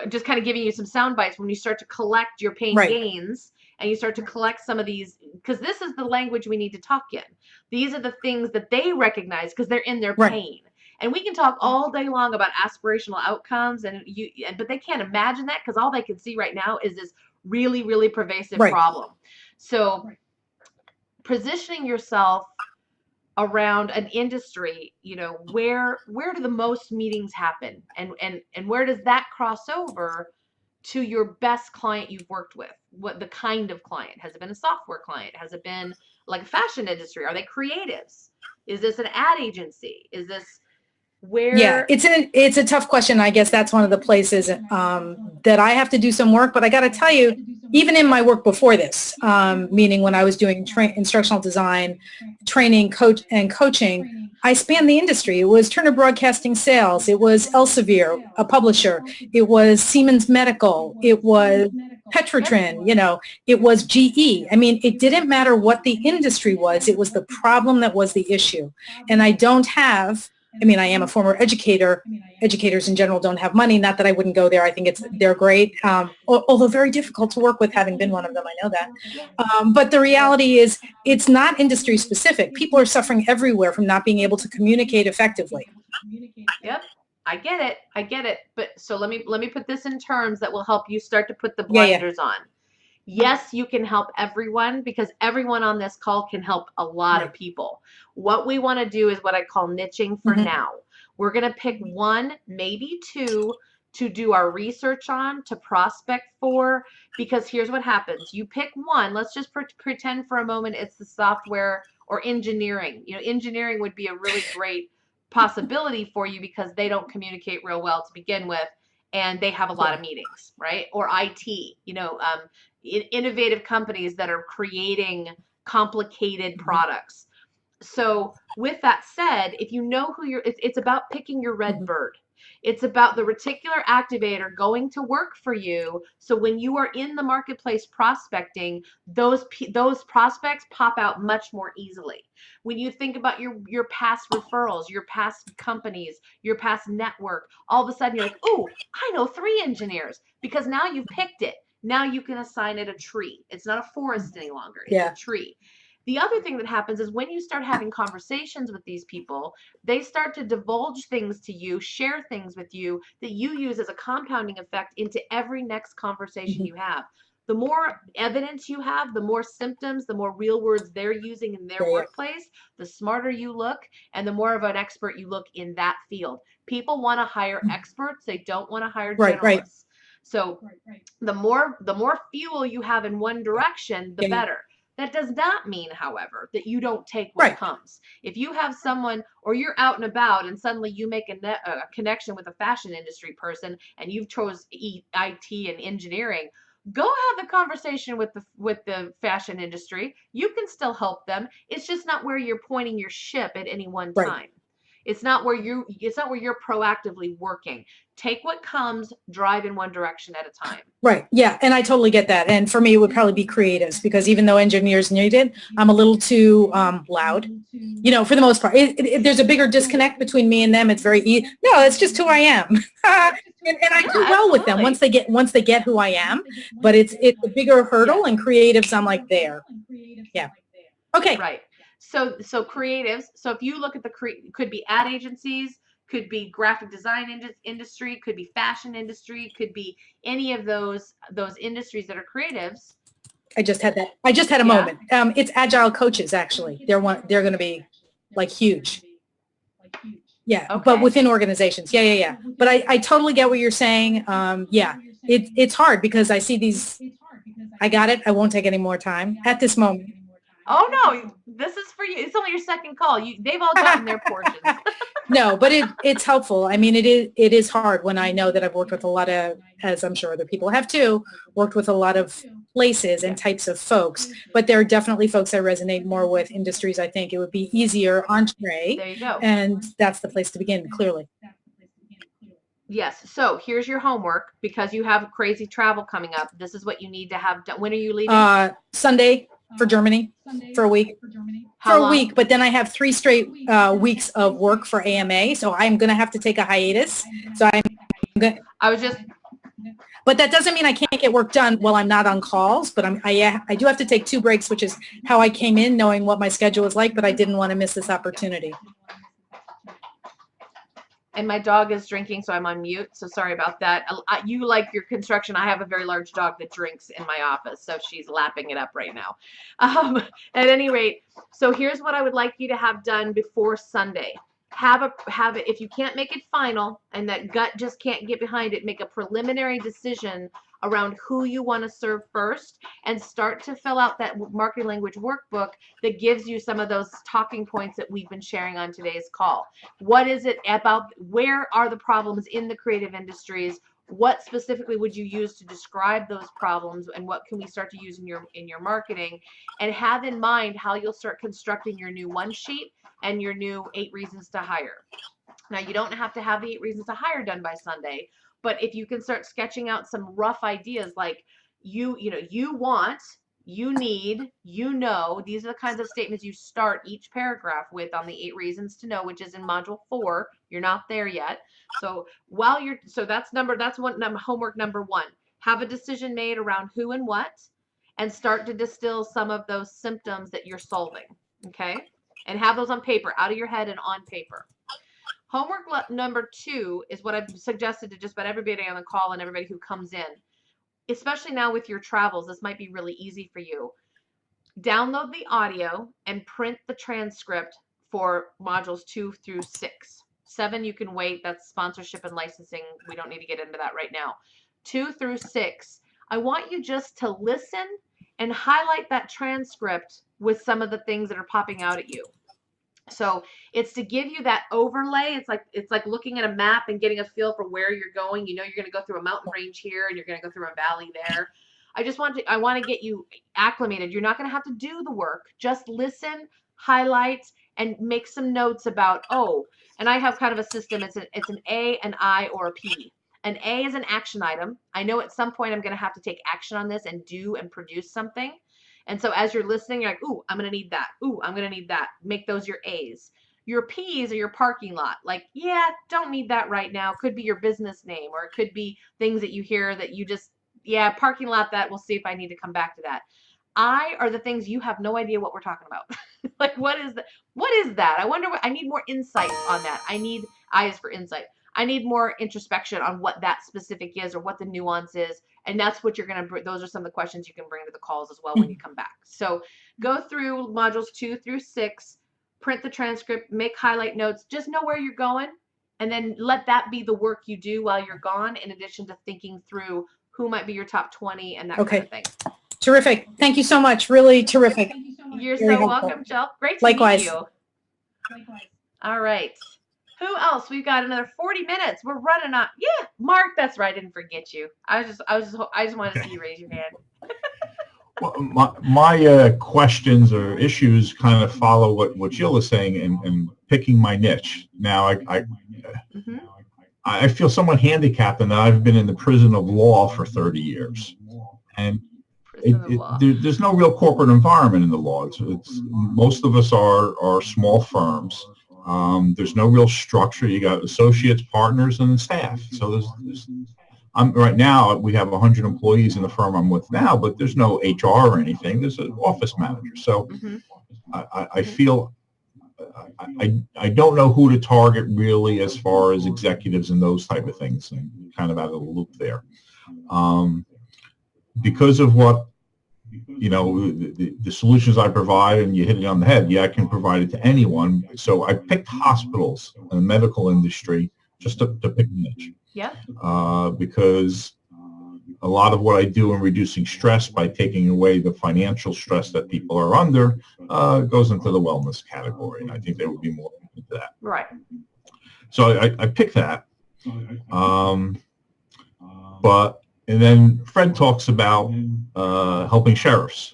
just kind of giving you some sound bites, when you start to collect your pain gains, and you start to collect some of these, because this is the language we need to talk in. These are the things that they recognize because they're in their pain. And we can talk all day long about aspirational outcomes, but they can't imagine that because all they can see right now is this really, really pervasive problem. So positioning yourself around an industry, where do the most meetings happen, and where does that cross over to your best client you've worked with? What the kind of client? Has it been a software client? Has it been like a fashion industry? Are they creatives? Is this an ad agency? Is this where? Yeah, it's a tough question. I guess that's one of the places that I have to do some work. But I got to tell you, even in my work before this, meaning when I was doing instructional design, training, coaching, I spanned the industry. It was Turner Broadcasting Sales. It was Elsevier, a publisher. It was Siemens Medical. It was Petrotrin. It was GE. I mean, it didn't matter what the industry was. It was the problem that was the issue. And I am a former educator. Educators in general don't have money. Not that I wouldn't go there. I think they're great, although very difficult to work with, having been one of them. I know that. But the reality is, it's not industry specific. People are suffering everywhere from not being able to communicate effectively. Yep, I get it. But so let me put this in terms that will help you start to put the blinders on. Yes, you can help everyone, because everyone on this call can help a lot of people. What we want to do is what I call niching for now. We're going to pick one, maybe two to do our research on, to prospect for, because here's what happens. You pick one. Let's just pretend for a moment it's the software or engineering. You know, engineering would be a really great possibility for you because they don't communicate real well to begin with, and they have a lot of meetings, right? Or IT, you know, innovative companies that are creating complicated products. So with that said, if you know who you're, it's about picking your red bird. It's about the reticular activator going to work for you. So when you are in the marketplace prospecting, those prospects pop out much more easily. When you think about your past referrals, your past companies, your past network, all of a sudden you're like, oh, I know 3 engineers, because now you've picked it. Now you can assign it a tree. It's not a forest any longer. It's a tree. The other thing that happens is when you start having conversations with these people, they start to divulge things to you, share things with you that you use as a compounding effect into every next conversation you have. The more evidence you have, the more symptoms, the more real words they're using in their workplace, the smarter you look, and the more of an expert you look in that field. People want to hire experts. They don't want to hire generalists. So the more fuel you have in one direction, the better. That does not mean, however, that you don't take what comes. If you have someone, or you're out and about and suddenly you make a connection with a fashion industry person and you've chose IT and engineering, go have the conversation with the fashion industry. You can still help them. It's just not where you're pointing your ship at any one time. It's not where you're proactively working. Take what comes, drive in one direction at a time. Right. Yeah. And I totally get that. And for me, it would probably be creatives, because even though engineers need it, I'm a little too loud, you know, for the most part. There's a bigger disconnect between me and them. It's very easy. No, it's just who I am. and I do well with them once they get who I am. But it's a bigger hurdle, and creatives, I'm like there. Yeah. Okay. Right. So creatives. So if you look at could be ad agencies, could be graphic design industry, could be fashion industry, could be any of those industries that are creatives. I just had a moment. It's agile coaches, actually. They're going to be like huge. Yeah, okay. But within organizations. Yeah. But I totally get what you're saying. Yeah, it's hard because I see these. I got it. I won't take any more time at this moment. Oh no, this is for you. It's only your second call. They've all gotten their portions. No, but it's helpful. I mean, it is hard when I know that I've worked with a lot of, as I'm sure other people have too, worked with a lot of places and types of folks. But there are definitely folks I resonate more with, industries I think it would be easier entree. There you go. And that's the place to begin, clearly. Yes. So here's your homework, because you have crazy travel coming up. This is what you need to have done. When are you leaving? Sunday. For Germany, for a week. How long? A week, but then I have 3 straight weeks of work for AMA, so I'm going to have to take a hiatus. So but that doesn't mean I can't get work done while I'm not on calls, but I do have to take 2 breaks, which is how I came in, knowing what my schedule was like, but I didn't want to miss this opportunity. And my dog is drinking, so I'm on mute. So sorry about that. You like your construction. I have a very large dog that drinks in my office, so she's lapping it up right now. At any rate, so here's what I would like you to have done before Sunday. Have it. If you can't make it final and that gut just can't get behind it, make a preliminary decision around who you want to serve first, and start to fill out that marketing language workbook that gives you some of those talking points that we've been sharing on today's call. What is it about? Where are the problems in the creative industries? What specifically would you use to describe those problems, and what can we start to use in your marketing? And have in mind how you'll start constructing your new 1 sheet and your new 8 reasons to hire. Now, you don't have to have the 8 reasons to hire done by Sunday, but if you can start sketching out some rough ideas, like you want, you need, these are the kinds of statements you start each paragraph with on the 8 reasons to know, which is in module 4. You're not there yet. So that's homework number 1. Have a decision made around who and what, and start to distill some of those symptoms that you're solving. Okay. And have those on paper, out of your head and on paper. Homework number 2 is what I've suggested to just about everybody on the call and everybody who comes in, especially now with your travels. This might be really easy for you. Download the audio and print the transcript for modules 2 through 6. 7, you can wait. That's sponsorship and licensing. We don't need to get into that right now. 2 through 6, I want you just to listen and highlight that transcript with some of the things that are popping out at you. So it's to give you that overlay. It's like looking at a map and getting a feel for where you're going. You know, you're going to go through a mountain range here and you're going to go through a valley there. I want to get you acclimated. You're not going to have to do the work. Just listen, highlight, and make some notes about, oh, and I have kind of a system. It's an A, an I, or a P. An A is an action item. I know at some point I'm going to have to take action on this and do and produce something. And so as you're listening, you're like, ooh, I'm going to need that. Ooh, I'm going to need that. Make those your A's. Your P's are your parking lot. Like, yeah, don't need that right now. Could be your business name, or it could be things that you hear that you just, yeah, parking lot, that we'll see if I need to come back to that. I are the things you have no idea what we're talking about. Like, what is that? What is that? I wonder I need more insight on that. I is for insight. I need more introspection on what that specific is or what the nuance is. And that's what you're going to, those are some of the questions you can bring to the calls as well when you come back. So go through modules 2 through 6, print the transcript, make highlight notes, just know where you're going. And then let that be the work you do while you're gone, in addition to thinking through who might be your top 20 and that kind of thing. Terrific. Thank you so much. Really terrific. You're Very so helpful. welcome, Jill. Great to Likewise. meet you. All right. Who else? We've got another 40 minutes. We're running on. Yeah, Mark, that's right. I didn't forget you. I just wanted to see you raise your hand. Well, my questions or issues kind of follow what Jill is saying and picking my niche. Now, I feel somewhat handicapped in that I've been in the prison of law for 30 years. And there's no real corporate environment in the law. It's most of us are small firms. There's no real structure. You got associates, partners, and staff. So right now we have 100 employees in the firm I'm with now, but there's no HR or anything. There's an office manager. So I feel I don't know who to target really as far as executives and those type of things. And kind of out of the loop there. Because of what, you know, the solutions I provide, and you hit it on the head, yeah, I can provide it to anyone. So I picked hospitals and the medical industry just to pick a niche. Yeah. Because a lot of what I do in reducing stress by taking away the financial stress that people are under goes into the wellness category. And I think they would be more into that. Right. So I picked that. And then Fred talks about helping sheriffs.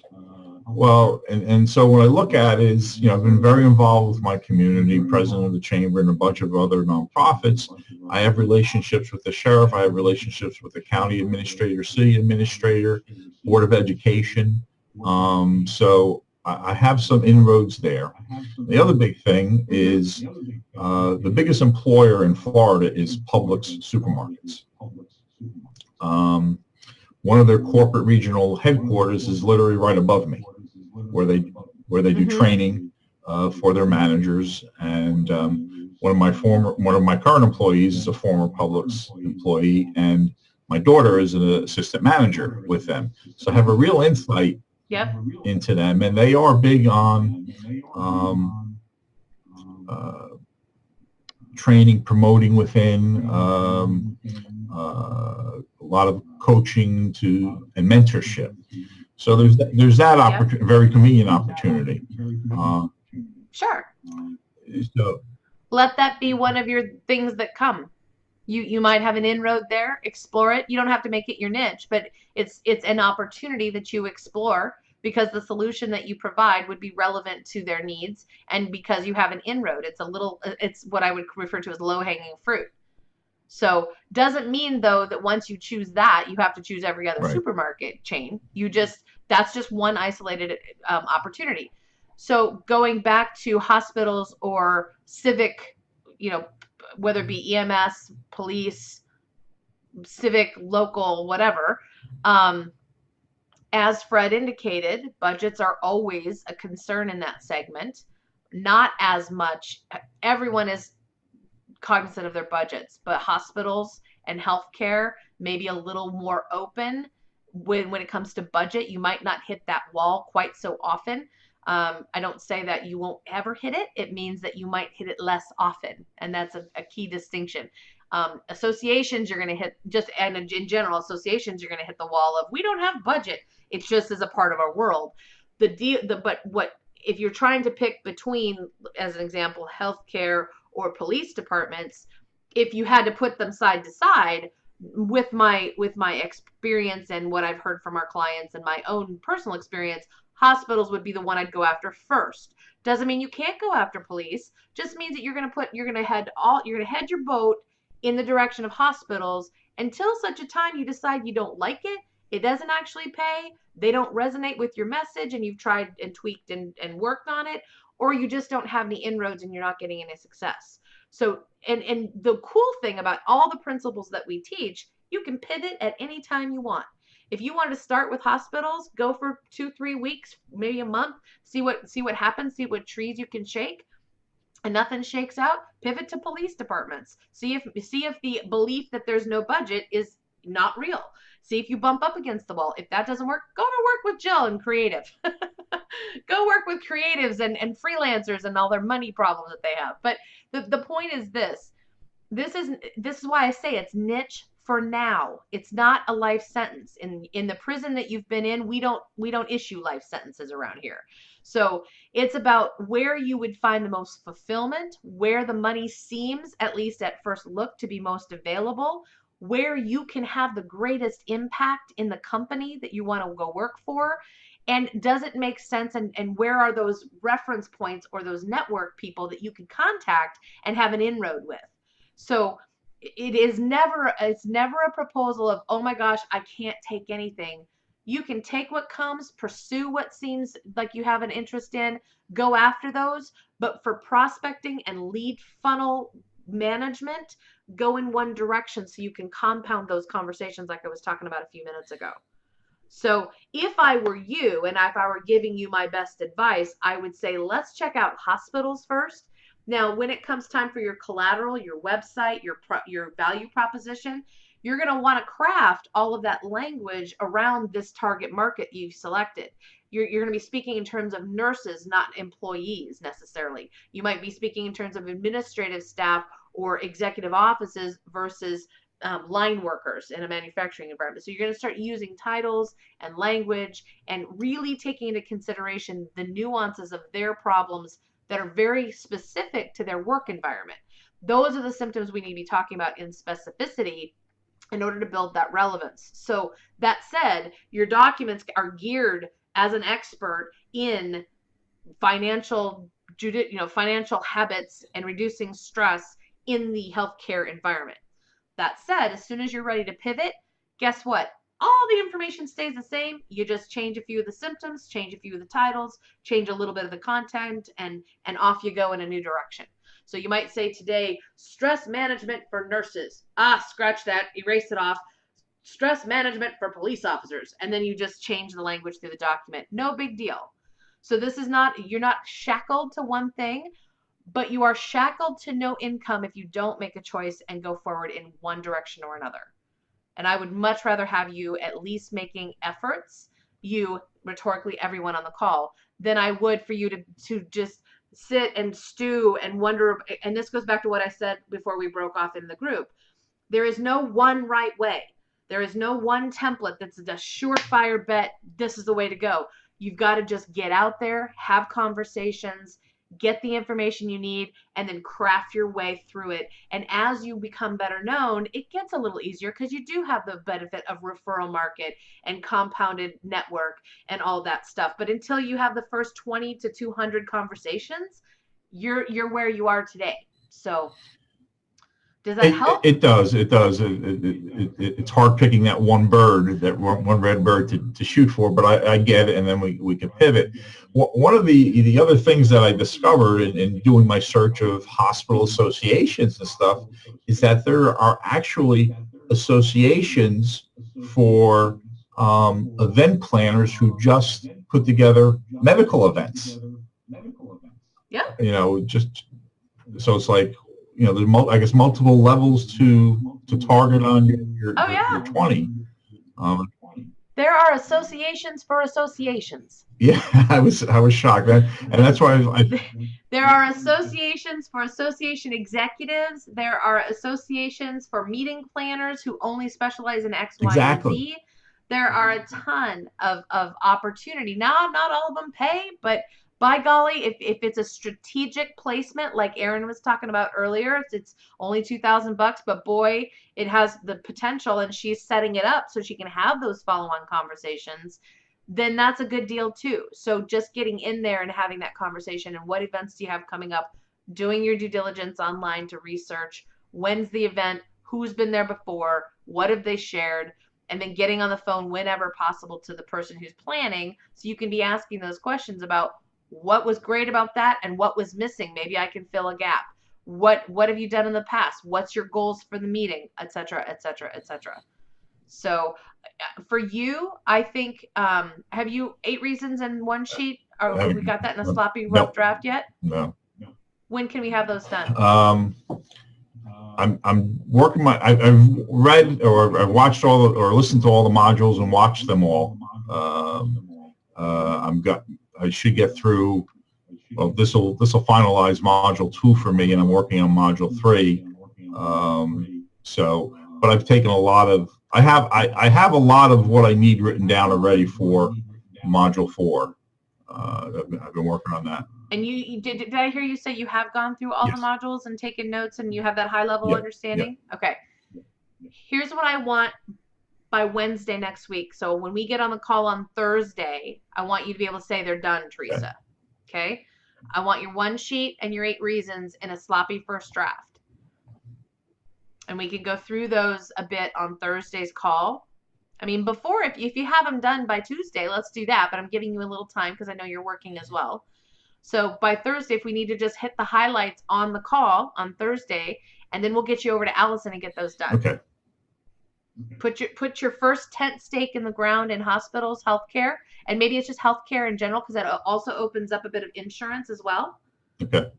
Well, and so what I look at is, you know, I've been very involved with my community, president of the chamber and a bunch of other nonprofits. I have relationships with the sheriff. I have relationships with the county administrator, city administrator, board of education. So I have some inroads there. The other big thing is the biggest employer in Florida is Publix supermarkets. One of their corporate regional headquarters is literally right above me, where they do training for their managers. And one of my current employees is a former Publix employee, and my daughter is an assistant manager with them. So I have a real insight into them, and they are big on training, promoting within. A lot of coaching and mentorship. So there's that opportunity, very convenient opportunity. Sure. So let that be one of your things that come. You might have an inroad there. Explore it. You don't have to make it your niche, but it's an opportunity that you explore because the solution that you provide would be relevant to their needs, and because you have an inroad, it's what I would refer to as low-hanging fruit. So doesn't mean though that once you choose that, you have to choose every other supermarket chain. That's just one isolated opportunity. So going back to hospitals or civic, you know, whether it be EMS, police, civic, local, whatever, as Fred indicated, budgets are always a concern in that segment. Not as much. Everyone is cognizant of their budgets, but hospitals and healthcare may be a little more open when it comes to budget. You might not hit that wall quite so often. I don't say that you won't ever hit it. It means that you might hit it less often. And that's a key distinction. Associations, you're going to hit and in general, associations, you're going to hit the wall of, we don't have budget. It's just as a part of our world. If you're trying to pick between, as an example, healthcare or police departments, if you had to put them side to side, with my experience and what I've heard from our clients and my own personal experience, hospitals would be the one I'd go after first. Doesn't mean you can't go after police. Just means that you're going to head your boat in the direction of hospitals until such a time you decide you don't like it. It doesn't actually pay. They don't resonate with your message and you've tried and tweaked and worked on it, or you just don't have any inroads and you're not getting any success. So, and the cool thing about all the principles that we teach, you can pivot at any time you want. If you want to start with hospitals, go for 2-3 weeks, maybe a month, see what happens, see what trees you can shake, and nothing shakes out, pivot to police departments. See if the belief that there's no budget is not real. See if you bump up against the wall. If that doesn't work, go to work with Jill and creative. Go work with creatives and freelancers and all their money problems that they have. But the point is this. This is why I say it's niche for now. It's not a life sentence. In the prison that you've been in, we don't issue life sentences around here. So it's about where you would find the most fulfillment, where the money seems, at least at first look, to be most available, where you can have the greatest impact in the company that you want to go work for. And does it make sense? And where are those reference points or those network people that you can contact and have an inroad with? So it's never a proposal of, oh my gosh, I can't take anything. You can take what comes, pursue what seems like you have an interest in, go after those. But for prospecting and lead funnel management, go in one direction so you can compound those conversations like I was talking about a few minutes ago. So if I were you and if I were giving you my best advice, I would say, let's check out hospitals first. Now, when it comes time for your collateral, your website, your value proposition, you're going to want to craft all of that language around this target market you've selected. You're going to be speaking in terms of nurses, not employees necessarily. You might be speaking in terms of administrative staff or executive offices versus line workers in a manufacturing environment. So you're going to start using titles and language and really taking into consideration the nuances of their problems that are very specific to their work environment. Those are the symptoms we need to be talking about in specificity in order to build that relevance. So that said, your documents are geared as an expert in financial habits and reducing stress in the healthcare environment. That said, as soon as you're ready to pivot, guess what? All the information stays the same. You just change a few of the symptoms, change a few of the titles, change a little bit of the content, and off you go in a new direction. So you might say today, stress management for nurses. Scratch that, erase it off. Stress management for police officers. And then you just change the language through the document. No big deal. So you're not shackled to one thing, but you are shackled to no income if you don't make a choice and go forward in one direction or another. And I would much rather have you at least making efforts, you, rhetorically, everyone on the call, than I would for you to just sit and stew and wonder. And this goes back to what I said before we broke off in the group. There is no one right way. There is no one template that's a surefire bet. This is the way to go. You've got to just get out there, have conversations, get the information you need, and then craft your way through it. And as you become better known, it gets a little easier because you do have the benefit of referral market and compounded network and all that stuff. But until you have the first 20 to 200 conversations, you're where you are today. So does that help? It does. It's hard picking that one red bird to shoot for, but I get it, and then we can pivot. One of the other things that I discovered in doing my search of hospital associations and stuff is that there are actually associations for event planners who just put together medical events. Yeah. So it's like, there's I guess multiple levels to target on your 20. There are associations for associations. Yeah, I was shocked, and that's why There are associations for association executives. There are associations for meeting planners who only specialize in X, Y, and exactly. Z. There are a ton of opportunity. Now, not all of them pay, but by golly, if it's a strategic placement, like Erin was talking about earlier, it's only $2,000, but boy, it has the potential, and she's setting it up so she can have those follow-on conversations, then that's a good deal too. So just getting in there and having that conversation, and what events do you have coming up, doing your due diligence online to research when's the event, who's been there before, what have they shared, and then getting on the phone whenever possible to the person who's planning, so you can be asking those questions about what was great about that and what was missing. Maybe I can fill a gap. What have you done in the past? What's your goals for the meeting, etc., etc., etc. So for you, I think, have you 8 reasons in one sheet? Or we got that in a sloppy rough draft yet? No. When can we have those done? I'm working I've read or I've watched or listened to all the modules and watched them all. I should get through. Well, this will finalize module 2 for me, and I'm working on module 3. But I've taken a lot of. I have a lot of what I need written down already for module 4. I've been working on that. And you did I hear you say you have gone through all Yes. the modules and taken notes, and you have that high level understanding? Okay. Here's what I want by Wednesday next week. So when we get on the call on Thursday, I want you to be able to say they're done, Theresa. Okay? I want your 1 sheet and your 8 reasons in a sloppy first draft. And we can go through those a bit on Thursday's call. I mean, before, if you have them done by Tuesday, let's do that. But I'm giving you a little time because I know you're working as well. So by Thursday, if we need to just hit the highlights on the call on Thursday, and then we'll get you over to Allison and get those done. Okay. Put your first tent stake in the ground in hospitals, healthcare, and maybe it's just healthcare in general, because that also opens up a bit of insurance as well. Okay.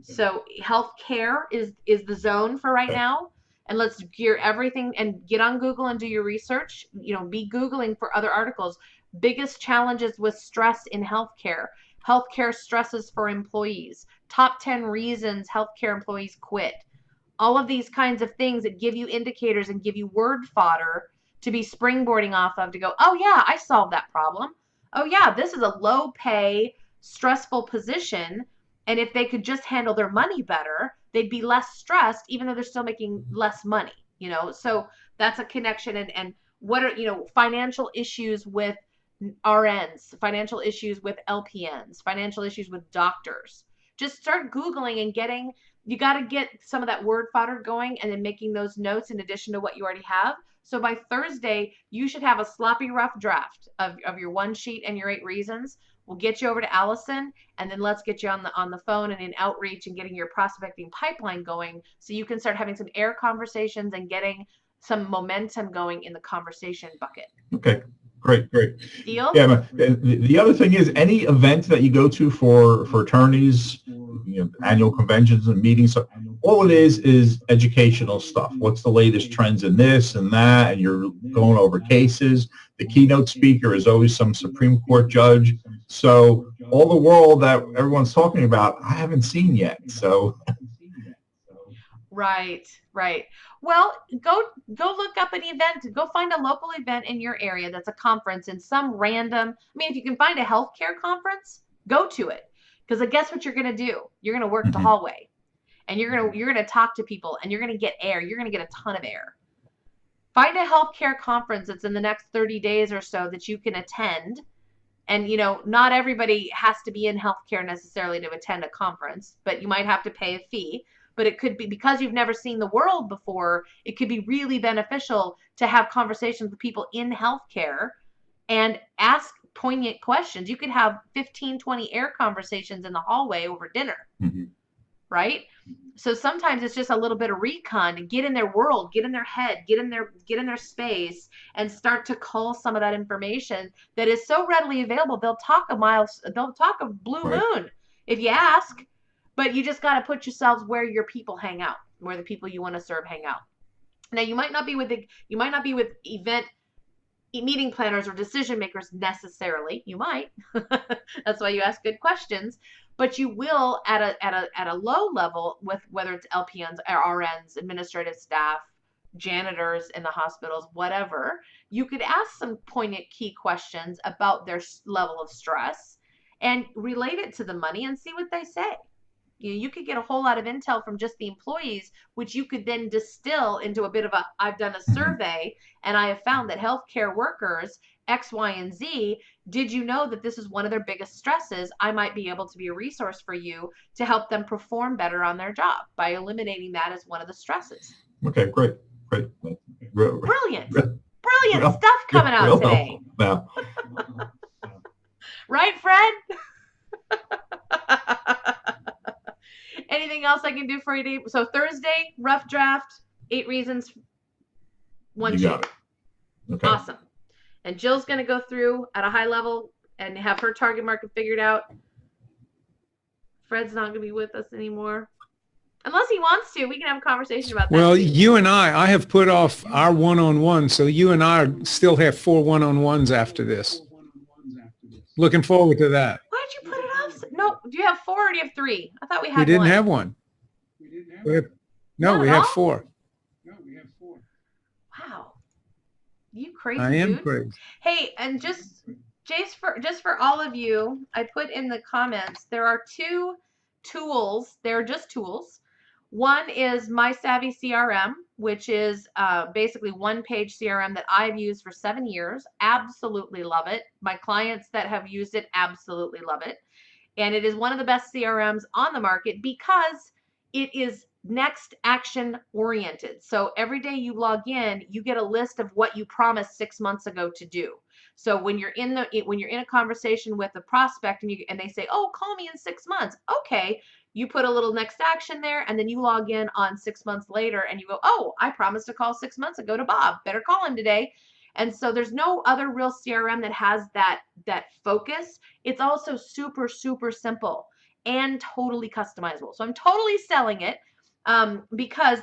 So healthcare is the zone for right now. And let's gear everything and get on Google and do your research. Be Googling for other articles. Biggest challenges with stress in healthcare. Healthcare stresses for employees. Top 10 reasons healthcare employees quit. All of these kinds of things that give you indicators and give you word fodder to be springboarding off of, to go, oh yeah, I solved that problem. Oh yeah, this is a low pay, stressful position. And if they could just handle their money better, they'd be less stressed, even though they're still making less money, So that's a connection. And what are, financial issues with RNs, financial issues with LPNs, financial issues with doctors. Just start Googling and you got to get some of that word fodder going, and then making those notes in addition to what you already have. So by Thursday, you should have a sloppy rough draft of your 1 sheet and your 8 reasons. We'll get you over to Allison, and then let's get you on the phone and in outreach and getting your prospecting pipeline going, so you can start having some air conversations and getting some momentum going in the conversation bucket. Okay. Great. Deal? Yeah. The other thing is, any event that you go to for attorneys, annual conventions and meetings, all it is educational stuff. What's the latest trends in this and that, and you're going over cases. The keynote speaker is always some Supreme Court judge. So all the world that everyone's talking about, I haven't seen yet. So. Right. Well, go look up an event. Go find a local event in your area that's a conference in some random. If you can find a healthcare conference, go to it. Because guess what you're going to do? You're going to work the hallway, and you're going to talk to people, and you're going to get air. You're going to get a ton of air. Find a healthcare conference that's in the next 30 days or so that you can attend. And, not everybody has to be in healthcare necessarily to attend a conference, but you might have to pay a fee. But it could be, because you've never seen the world before, it could be really beneficial to have conversations with people in healthcare and ask poignant questions. You could have 15, 20 air conversations in the hallway over dinner, right? So sometimes it's just a little bit of recon to get in their world, get in their head, get in their space, and start to cull some of that information that is so readily available. They'll talk a blue moon if you ask. But you just got to put yourselves where your people hang out, where the people you want to serve hang out. Now, you might not be with event meeting planners or decision makers necessarily. You might. That's why you ask good questions. But you will at a low level with whether it's LPNs or RNs, administrative staff, janitors in the hospitals, whatever, you could ask some poignant key questions about their level of stress and relate it to the money and see what they say. You could get a whole lot of intel from just the employees, which you could then distill into a bit of a, I've done a survey and I have found that healthcare workers, X, Y, and Z, did you know that this is one of their biggest stresses? I might be able to be a resource for you to help them perform better on their job by eliminating that as one of the stresses. Okay, great. Brilliant. Brilliant stuff coming out today. Yeah. Right, Fred? Anything else I can do for you, Dave? So Thursday, rough draft, 8 reasons, 1 You sheet. got it. Okay. Awesome. And Jill's going to go through at a high level and have her target market figured out. Fred's not going to be with us anymore. Unless he wants to, we can have a conversation about that. Well, too. you and I have put off our one-on-one, so you and I still have 4 one-on-ones after this. Looking forward to that. Why'd you put it off? No, do you have 4 or do you have 3? I thought we had We didn't one. have one. No, Not we at have all? 4. Wow. You crazy I am dude. crazy. Hey, and just for all of you, I put in the comments, there are 2 tools. They're just tools. One is My Savvy CRM, which is basically one-page CRM that I've used for 7 years. Absolutely love it. My clients that have used it absolutely love it. And it is one of the best CRMs on the market because it is next action oriented. So every day you log in, you get a list of what you promised 6 months ago to do. So when you're in a conversation with a prospect and they say, "Oh, call me in 6 months." Okay, you put a little next action there, and then you log in on 6 months later and you go, "Oh, I promised to call 6 months ago to Bob. Better call him today." And so there's no other real CRM that has that focus. It's also super, super simple and totally customizable. So I'm totally selling it because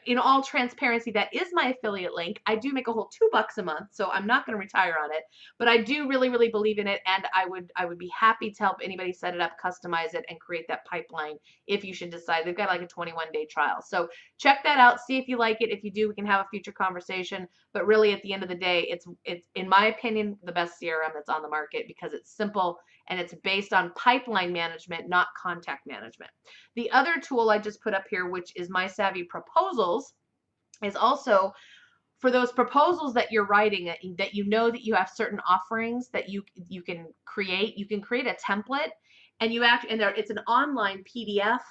in all transparency, that is my affiliate link. I do make a whole $2 a month, so I'm not going to retire on it, but I do really, really believe in it. And I would be happy to help anybody set it up, customize it, and create that pipeline if you should decide. They've got like a 21-day trial. So check that out. See if you like it. If you do, we can have a future conversation. But really, at the end of the day, it's in my opinion, the best CRM that's on the market because it's simple and it's based on pipeline management, not contact management. The other tool I just put up here, which is My Savvy Proposals, is also for those proposals that you're writing that you know that you have certain offerings that you can create. You can create a template, and it's an online PDF,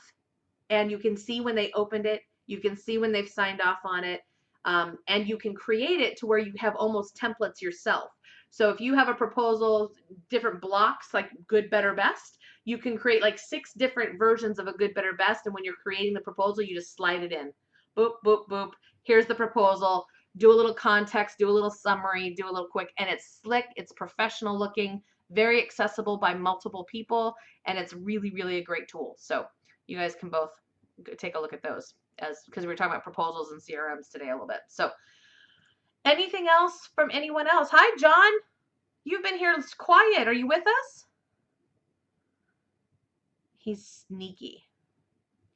and you can see when they opened it. You can see when they've signed off on it, and you can create it to where you have almost templates yourself. So if you have a proposal, different blocks like good, better, best, you can create like 6 different versions of a good, better, best. And when you're creating the proposal, you just slide it in. Boop, boop, boop. Here's the proposal. Do a little context, do a little summary, do a little quick. And it's slick. It's professional looking, very accessible by multiple people. And it's really, really a great tool. So you guys can both take a look at those because we were talking about proposals and CRMs today a little bit. So anything else from anyone else? Hi, John. You've been here quiet. Are you with us? He's sneaky.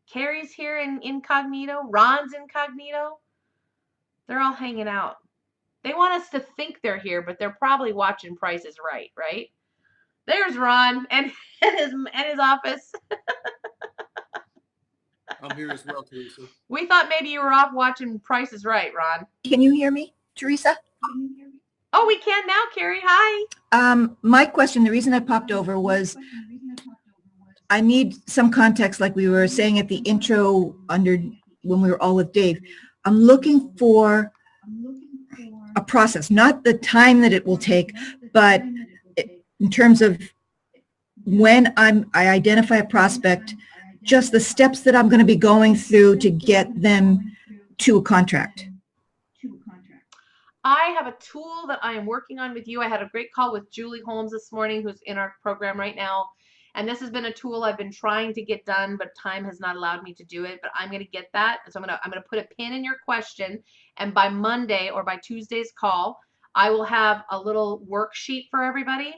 Carrie's here in incognito. Ron's incognito. They're all hanging out. They want us to think they're here, but they're probably watching Price is Right, right? There's Ron and his office. I'm here as well, Theresa. We thought maybe you were off watching Price is Right, Ron. Can you hear me, Theresa? Oh, we can now, Carrie. Hi. My question, the reason I popped over was I need some context, like we were saying at the intro when we were all with Dave. I'm looking for a process, not the time that it will take, but in terms of when I identify a prospect, just the steps that I'm going to be going through to get them to a contract. I have a tool that I am working on with you. I had a great call with Julie Holmes this morning, who's in our program right now. And this has been a tool I've been trying to get done, but time has not allowed me to do it. But I'm going to get that. So I'm going to put a pin in your question. And by Monday or by Tuesday's call, I will have a little worksheet for everybody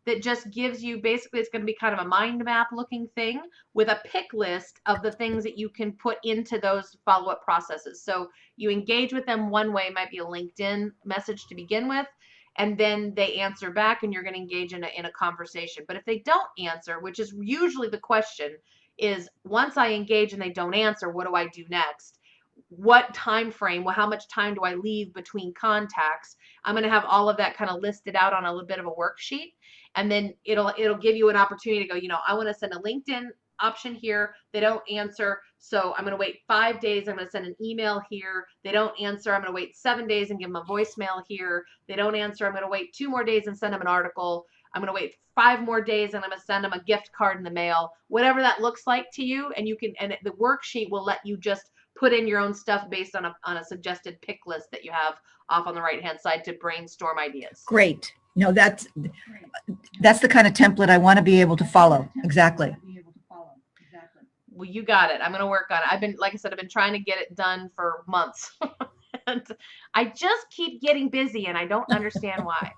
that just gives you, basically it's going to be kind of a mind map looking thing with a pick list of the things that you can put into those follow-up processes. So you engage with them one way, might be a LinkedIn message to begin with, and then they answer back and you're going to engage in a conversation. But if they don't answer, which is usually the question, is once I engage and they don't answer, what do I do next? What time frame? Well, how much time do I leave between contacts? I'm going to have all of that kind of listed out on a little bit of a worksheet, and then it'll give you an opportunity to go, you know, I want to send a LinkedIn option here. They don't answer, so I'm going to wait 5 days. I'm going to send an email here. They don't answer. I'm going to wait 7 days and give them a voicemail here. They don't answer. I'm going to wait 2 more days and send them an article. I'm going to wait 5 more days and I'm going to send them a gift card in the mail. Whatever that looks like to you, and you can, and the worksheet will let you just put in your own stuff based on a suggested pick list that you have off on the right hand side to brainstorm ideas. Great. No, that's the kind of template I want to be able to follow. Exactly. Well, you got it. I'm going to work on it. Like I said, I've been trying to get it done for months. And I just keep getting busy and I don't understand why.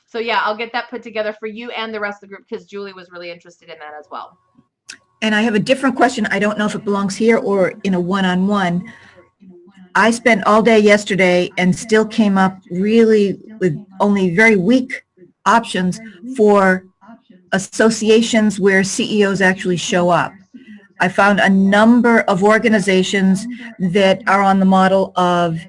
So yeah, I'll get that put together for you and the rest of the group because Julie was really interested in that as well. And I have a different question. I don't know if it belongs here or in a one-on-one. I spent all day yesterday and still came up really with only very weak options for associations where CEOs actually show up. I found a number of organizations that are on the model of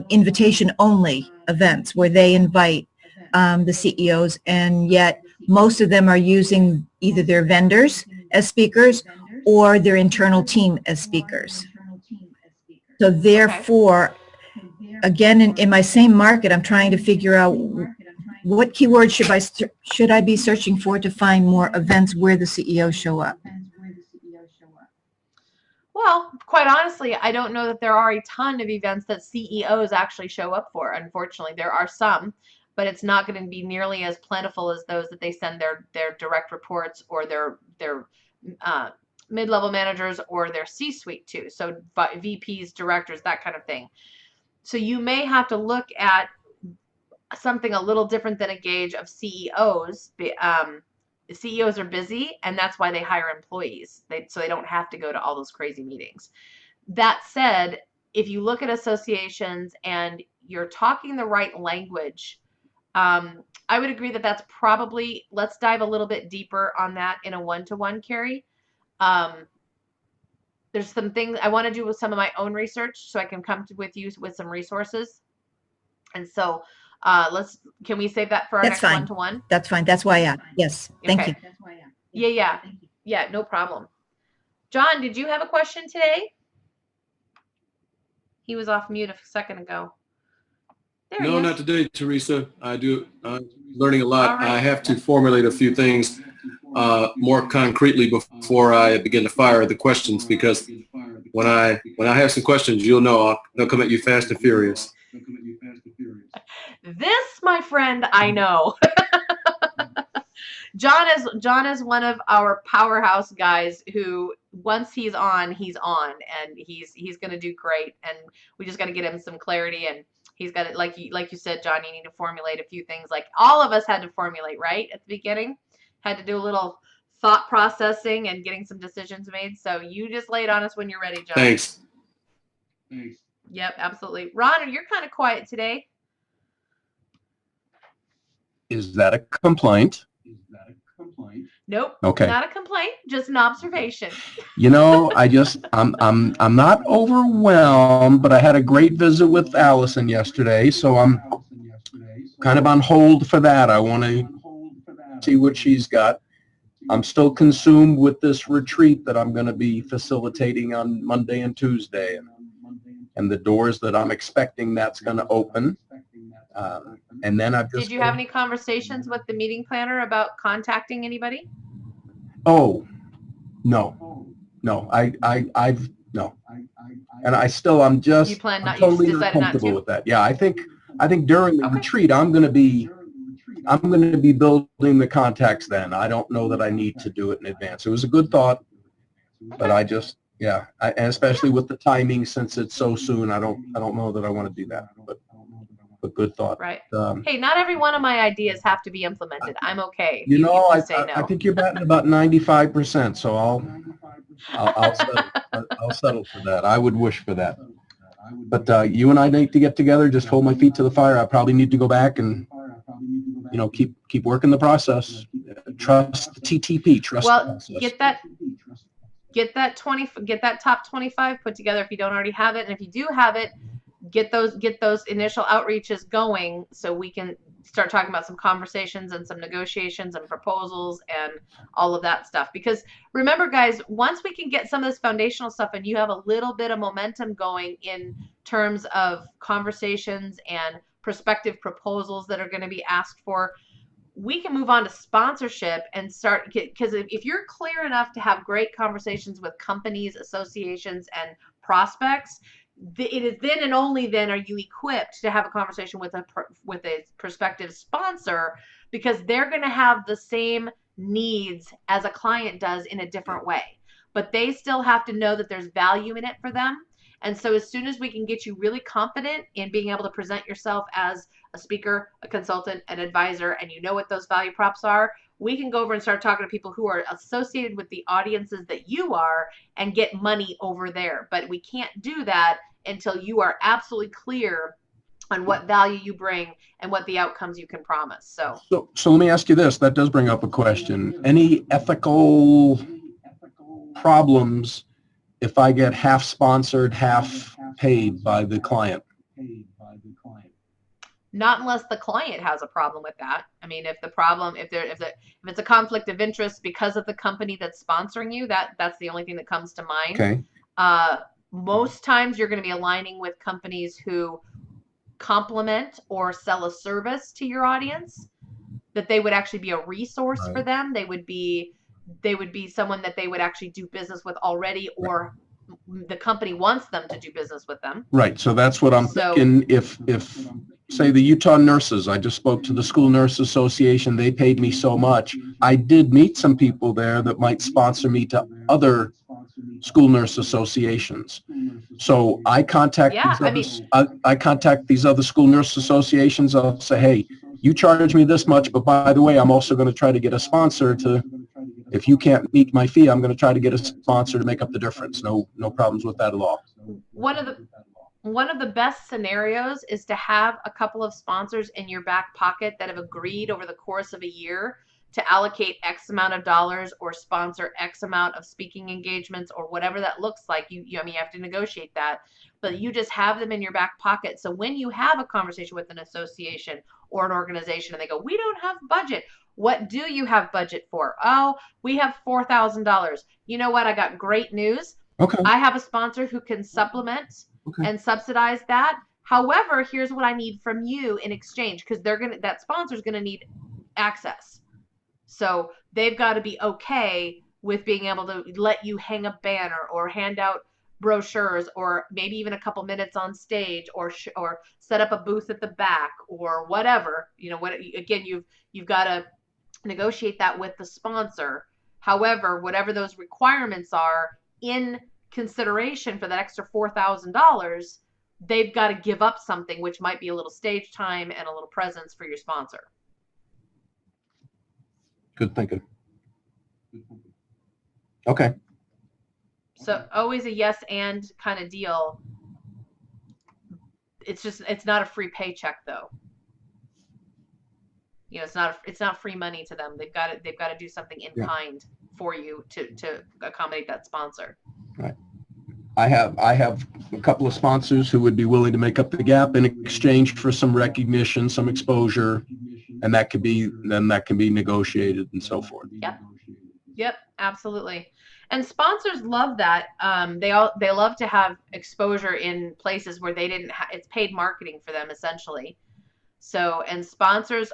invitation-only events where they invite the CEOs, and yet most of them are using either their vendors as speakers or their internal team as speakers. So therefore, again, in my same market, I'm trying to figure out what keywords should I be searching for to find more events where the CEOs show up. Well, quite honestly, I don't know that there are a ton of events that CEOs actually show up for. Unfortunately, there are some, but it's not going to be nearly as plentiful as those that they send their direct reports or their mid-level managers or their C-suite to. So VPs, directors, that kind of thing. So you may have to look at something a little different than a gauge of CEOs. CEOs are busy, and that's why they hire employees. So they don't have to go to all those crazy meetings. That said, if you look at associations and you're talking the right language, I would agree that that's probably, let's dive a little bit deeper on that in a one-to-one, Carrie. There's some things I want to do with some of my own research so I can come with you with some resources. And so can we save that for our next one-to-one? That's fine. That's why I asked. Yes. Thank you. Yeah, no problem. John, did you have a question today? He was off mute a second ago. There No, not today, Theresa. I do. Learning a lot. Right. I have to formulate a few things more concretely before I begin to fire the questions, because when I have some questions, you'll know they'll come at you fast and furious. This, my friend, I know. John is one of our powerhouse guys who once he's on, and he's going to do great, and we just got to get him some clarity, and he's got it, like you said, John, you need to formulate a few things like all of us had to formulate, right? At the beginning, had to do a little thought processing and getting some decisions made. So you just lay it on us when you're ready, John. Thanks. Yep, absolutely. Ron, you're kind of quiet today. Is that a complaint? Nope. Okay. Not a complaint, just an observation. You know, I'm not overwhelmed, but I had a great visit with Allison yesterday, so I'm kind of on hold for that. I want to see what she's got. I'm still consumed with this retreat that I'm going to be facilitating on Monday and Tuesday, and the doors that I'm expecting that's going to open. And then I've just. Did you have any conversations with the meeting planner about contacting anybody? Oh, no, I've no, and I'm just. You plan not. I'm totally You not decided comfortable not to? with that. Yeah, I think during the retreat I'm going to be building the contacts then. I don't know that I need to do it in advance. It was a good thought, but I just, yeah, and especially with the timing, since it's so soon, I don't know that I want to do that. But but good thought. Right. Um, Hey, not every one of my ideas have to be implemented. I'm okay. you know, if you say no. I think you're batting about 95%, so I'll settle. I'll settle for that. I would wish for that. But you and I need to get together. Just hold my feet to the fire. I probably need to go back and, you know, keep working the process. Trust the TTP. Trust the Well, process. get that top 25 put together if you don't already have it, and if you do have it, get those initial outreaches going so we can start talking about some conversations and some negotiations and proposals and all of that stuff. Because remember, guys, once we can get some of this foundational stuff and you have a little bit of momentum going in terms of conversations and prospective proposals that are going to be asked for, we can move on to sponsorship and start, because if you're clear enough to have great conversations with companies, associations, and prospects, it is then and only then are you equipped to have a conversation with a prospective sponsor, because they're going to have the same needs as a client does in a different way, but they still have to know that there's value in it for them. And so as soon as we can get you really confident in being able to present yourself as a speaker, a consultant, an advisor, and you know what those value props are, we can go over and start talking to people who are associated with the audiences that you are and get money over there. But we can't do that until you are absolutely clear on what value you bring and what the outcomes you can promise. So let me ask you this. That does bring up a question. Any ethical problems if I get half sponsored, half paid by the client? not unless the client has a problem with that. I mean, if it's a conflict of interest because of the company that's sponsoring you, that's the only thing that comes to mind. Okay. Most times you're going to be aligning with companies who complement or sell a service to your audience, that they would actually be a resource for them. They would be someone that they would actually do business with already, or the company wants them to do business with them. Right. So that's what I'm thinking. If say the Utah nurses, I just spoke to the School Nurse Association. They paid me so much. I did meet some people there that might sponsor me to other school nurse associations. So I contact I contact these other school nurse associations. I'll say, hey, you charge me this much, but by the way, I'm also going to try to get a sponsor to, if you can't meet my fee, I'm going to try to get a sponsor to make up the difference. No problems with that at all. One of the best scenarios is to have a couple of sponsors in your back pocket that have agreed over the course of a year to allocate X amount of dollars or sponsor X amount of speaking engagements or whatever that looks like. You have to negotiate that, but you just have them in your back pocket. So when you have a conversation with an association or an organization and they go, we don't have budget. What do you have budget for? Oh, we have $4,000. You know what? I got great news. Okay. I have a sponsor who can supplement and subsidize that. However, here's what I need from you in exchange, because that sponsor's going to need access. So they've got to be okay with being able to let you hang a banner or hand out brochures, or maybe even a couple minutes on stage, or set up a booth at the back, or whatever. Again, you've got to negotiate that with the sponsor. However, whatever those requirements are in consideration for that extra $4,000, they've got to give up something, which might be a little stage time and a little presence for your sponsor. Good thinking. Okay. So always a yes and kind of deal. It's not a free paycheck though. It's not free money to them. They've got to do something in kind for you to accommodate that sponsor. Right. I have a couple of sponsors who would be willing to make up the gap in exchange for some recognition, some exposure, and that can be negotiated and so forth. Yep, absolutely. And sponsors love that. They love to have exposure in places where they didn't it's paid marketing for them essentially. So, and sponsors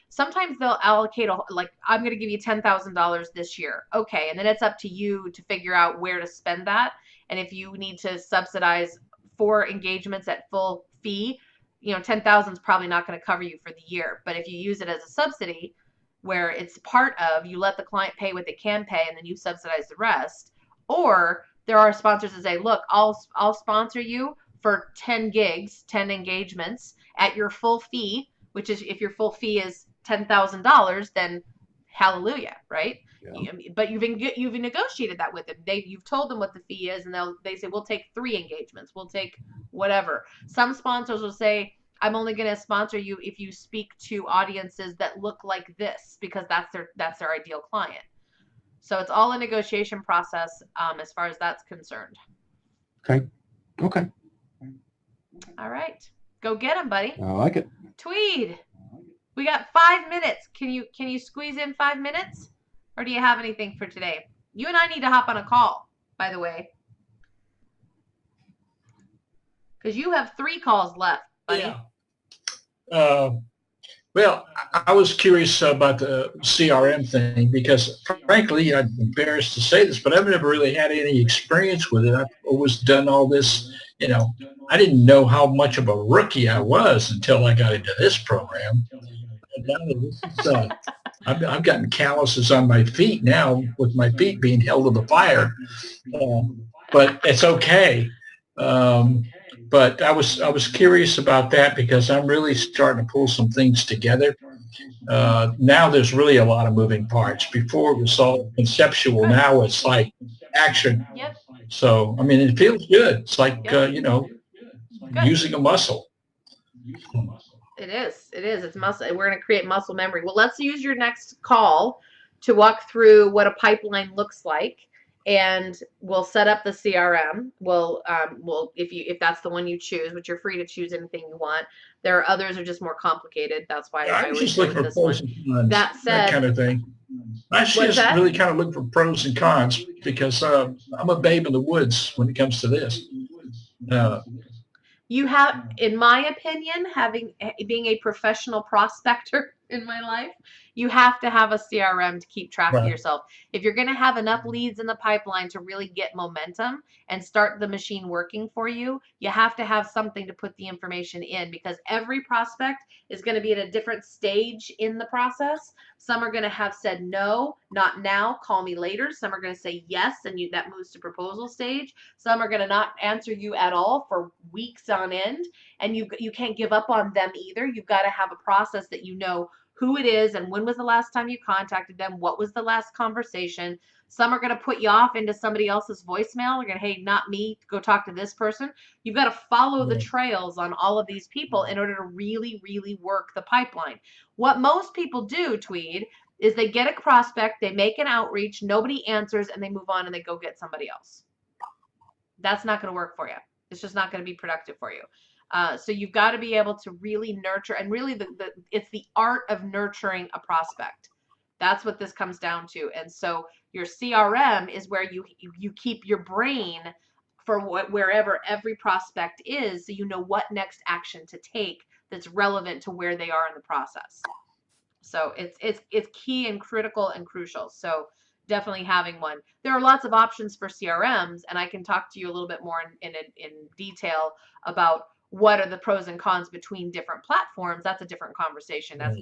sometimes they'll allocate I'm going to give you $10,000 this year. Okay. And then it's up to you to figure out where to spend that. And if you need to subsidize 4 engagements at full fee, $10,000 is probably not going to cover you for the year. But if you use it as a subsidy where it's part of, you let the client pay what they can pay and then you subsidize the rest. Or there are sponsors that say, look, I'll sponsor you for 10 gigs, 10 engagements at your full fee, which is, if your full fee is $10,000, then hallelujah, right? Yeah. But you've negotiated that with them. You've told them what the fee is, and they say, we'll take 3 engagements, we'll take whatever. Some sponsors will say, I'm only going to sponsor you if you speak to audiences that look like this, because that's their ideal client. So it's all a negotiation process as far as that's concerned. Okay. Okay. All right, go get them, buddy. I like it. Tweed, we got 5 minutes. Can you squeeze in 5 minutes, or do you have anything for today? You and I need to hop on a call, by the way, because you have 3 calls left, buddy. Yeah. Well, I was curious about the CRM thing because, frankly, I'm embarrassed to say this, but I've never really had any experience with it. I've always done all this, I didn't know how much of a rookie I was until I got into this program. I've gotten calluses on my feet now with my feet being held to the fire, but it's okay. But I was curious about that because I'm really starting to pull some things together. Now there's really a lot of moving parts. Before it was all conceptual. Now it's like action. Yep. So, I mean, it feels good. It's like, using a muscle. It is. It's muscle. We're going to create muscle memory. Well, let's use your next call to walk through what a pipeline looks like. And we'll set up the CRM. We'll if that's the one you choose, which you're free to choose anything you want. There are others that are just more complicated. That's why I was always just go looking with for this pros one. and cons, That said, kind of thing. I just really kind of look for pros and cons because I'm a babe in the woods when it comes to this. You have, in my opinion, being a professional prospector in my life, you have to have a CRM to keep track of yourself. If you're going to have enough leads in the pipeline to really get momentum and start the machine working for you, you have to have something to put the information in, because every prospect is going to be at a different stage in the process. Some are going to have said no, not now, call me later. Some are going to say yes, and that moves to proposal stage. Some are going to not answer you at all for weeks on end, and you can't give up on them either. You've got to have a process that you know who it is and when was the last time you contacted them, what was the last conversation. Some are going to put you off into somebody else's voicemail. They're going to, hey, not me, go talk to this person. You've got to follow the trails on all of these people in order to really, really work the pipeline. What most people do, Tweed, is they get a prospect, they make an outreach, nobody answers, and they move on and they go get somebody else. That's not going to work for you. It's just not going to be productive for you. So you've got to be able to really nurture, and really it's the art of nurturing a prospect. That's what this comes down to. And so your CRM is where you keep your brain for wherever every prospect is, so you know what next action to take that's relevant to where they are in the process. So it's key and critical and crucial. So definitely having one. There are lots of options for CRMs, and I can talk to you a little bit more in detail about what are the pros and cons between different platforms. That's a different conversation. That's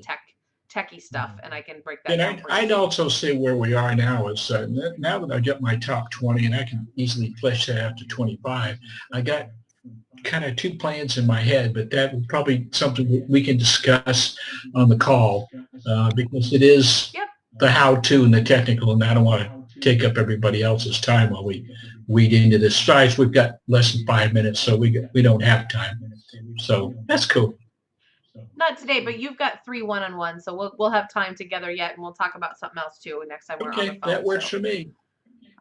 techie stuff, and I can break that down for you. I'd also say where we are now is now that I got my top 20, and I can easily flesh that out to 25, I got kind of 2 plans in my head, but that would probably something we can discuss on the call because it is the how-to and the technical, and I don't want to take up everybody else's time while we weed into this. Besides, we've got less than 5 minutes, so we don't have time. So that's cool. Not today, but you've got 3 one-on-ones, so we'll have time together yet, and we'll talk about something else too next time we're on the phone. That works for me.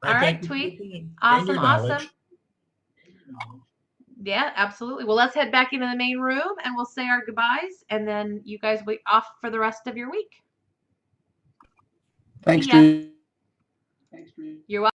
All right, Tweed. Awesome. Yeah, absolutely. Well, let's head back into the main room, and we'll say our goodbyes, and then you guys will be off for the rest of your week. Thanks, Drew. You're welcome.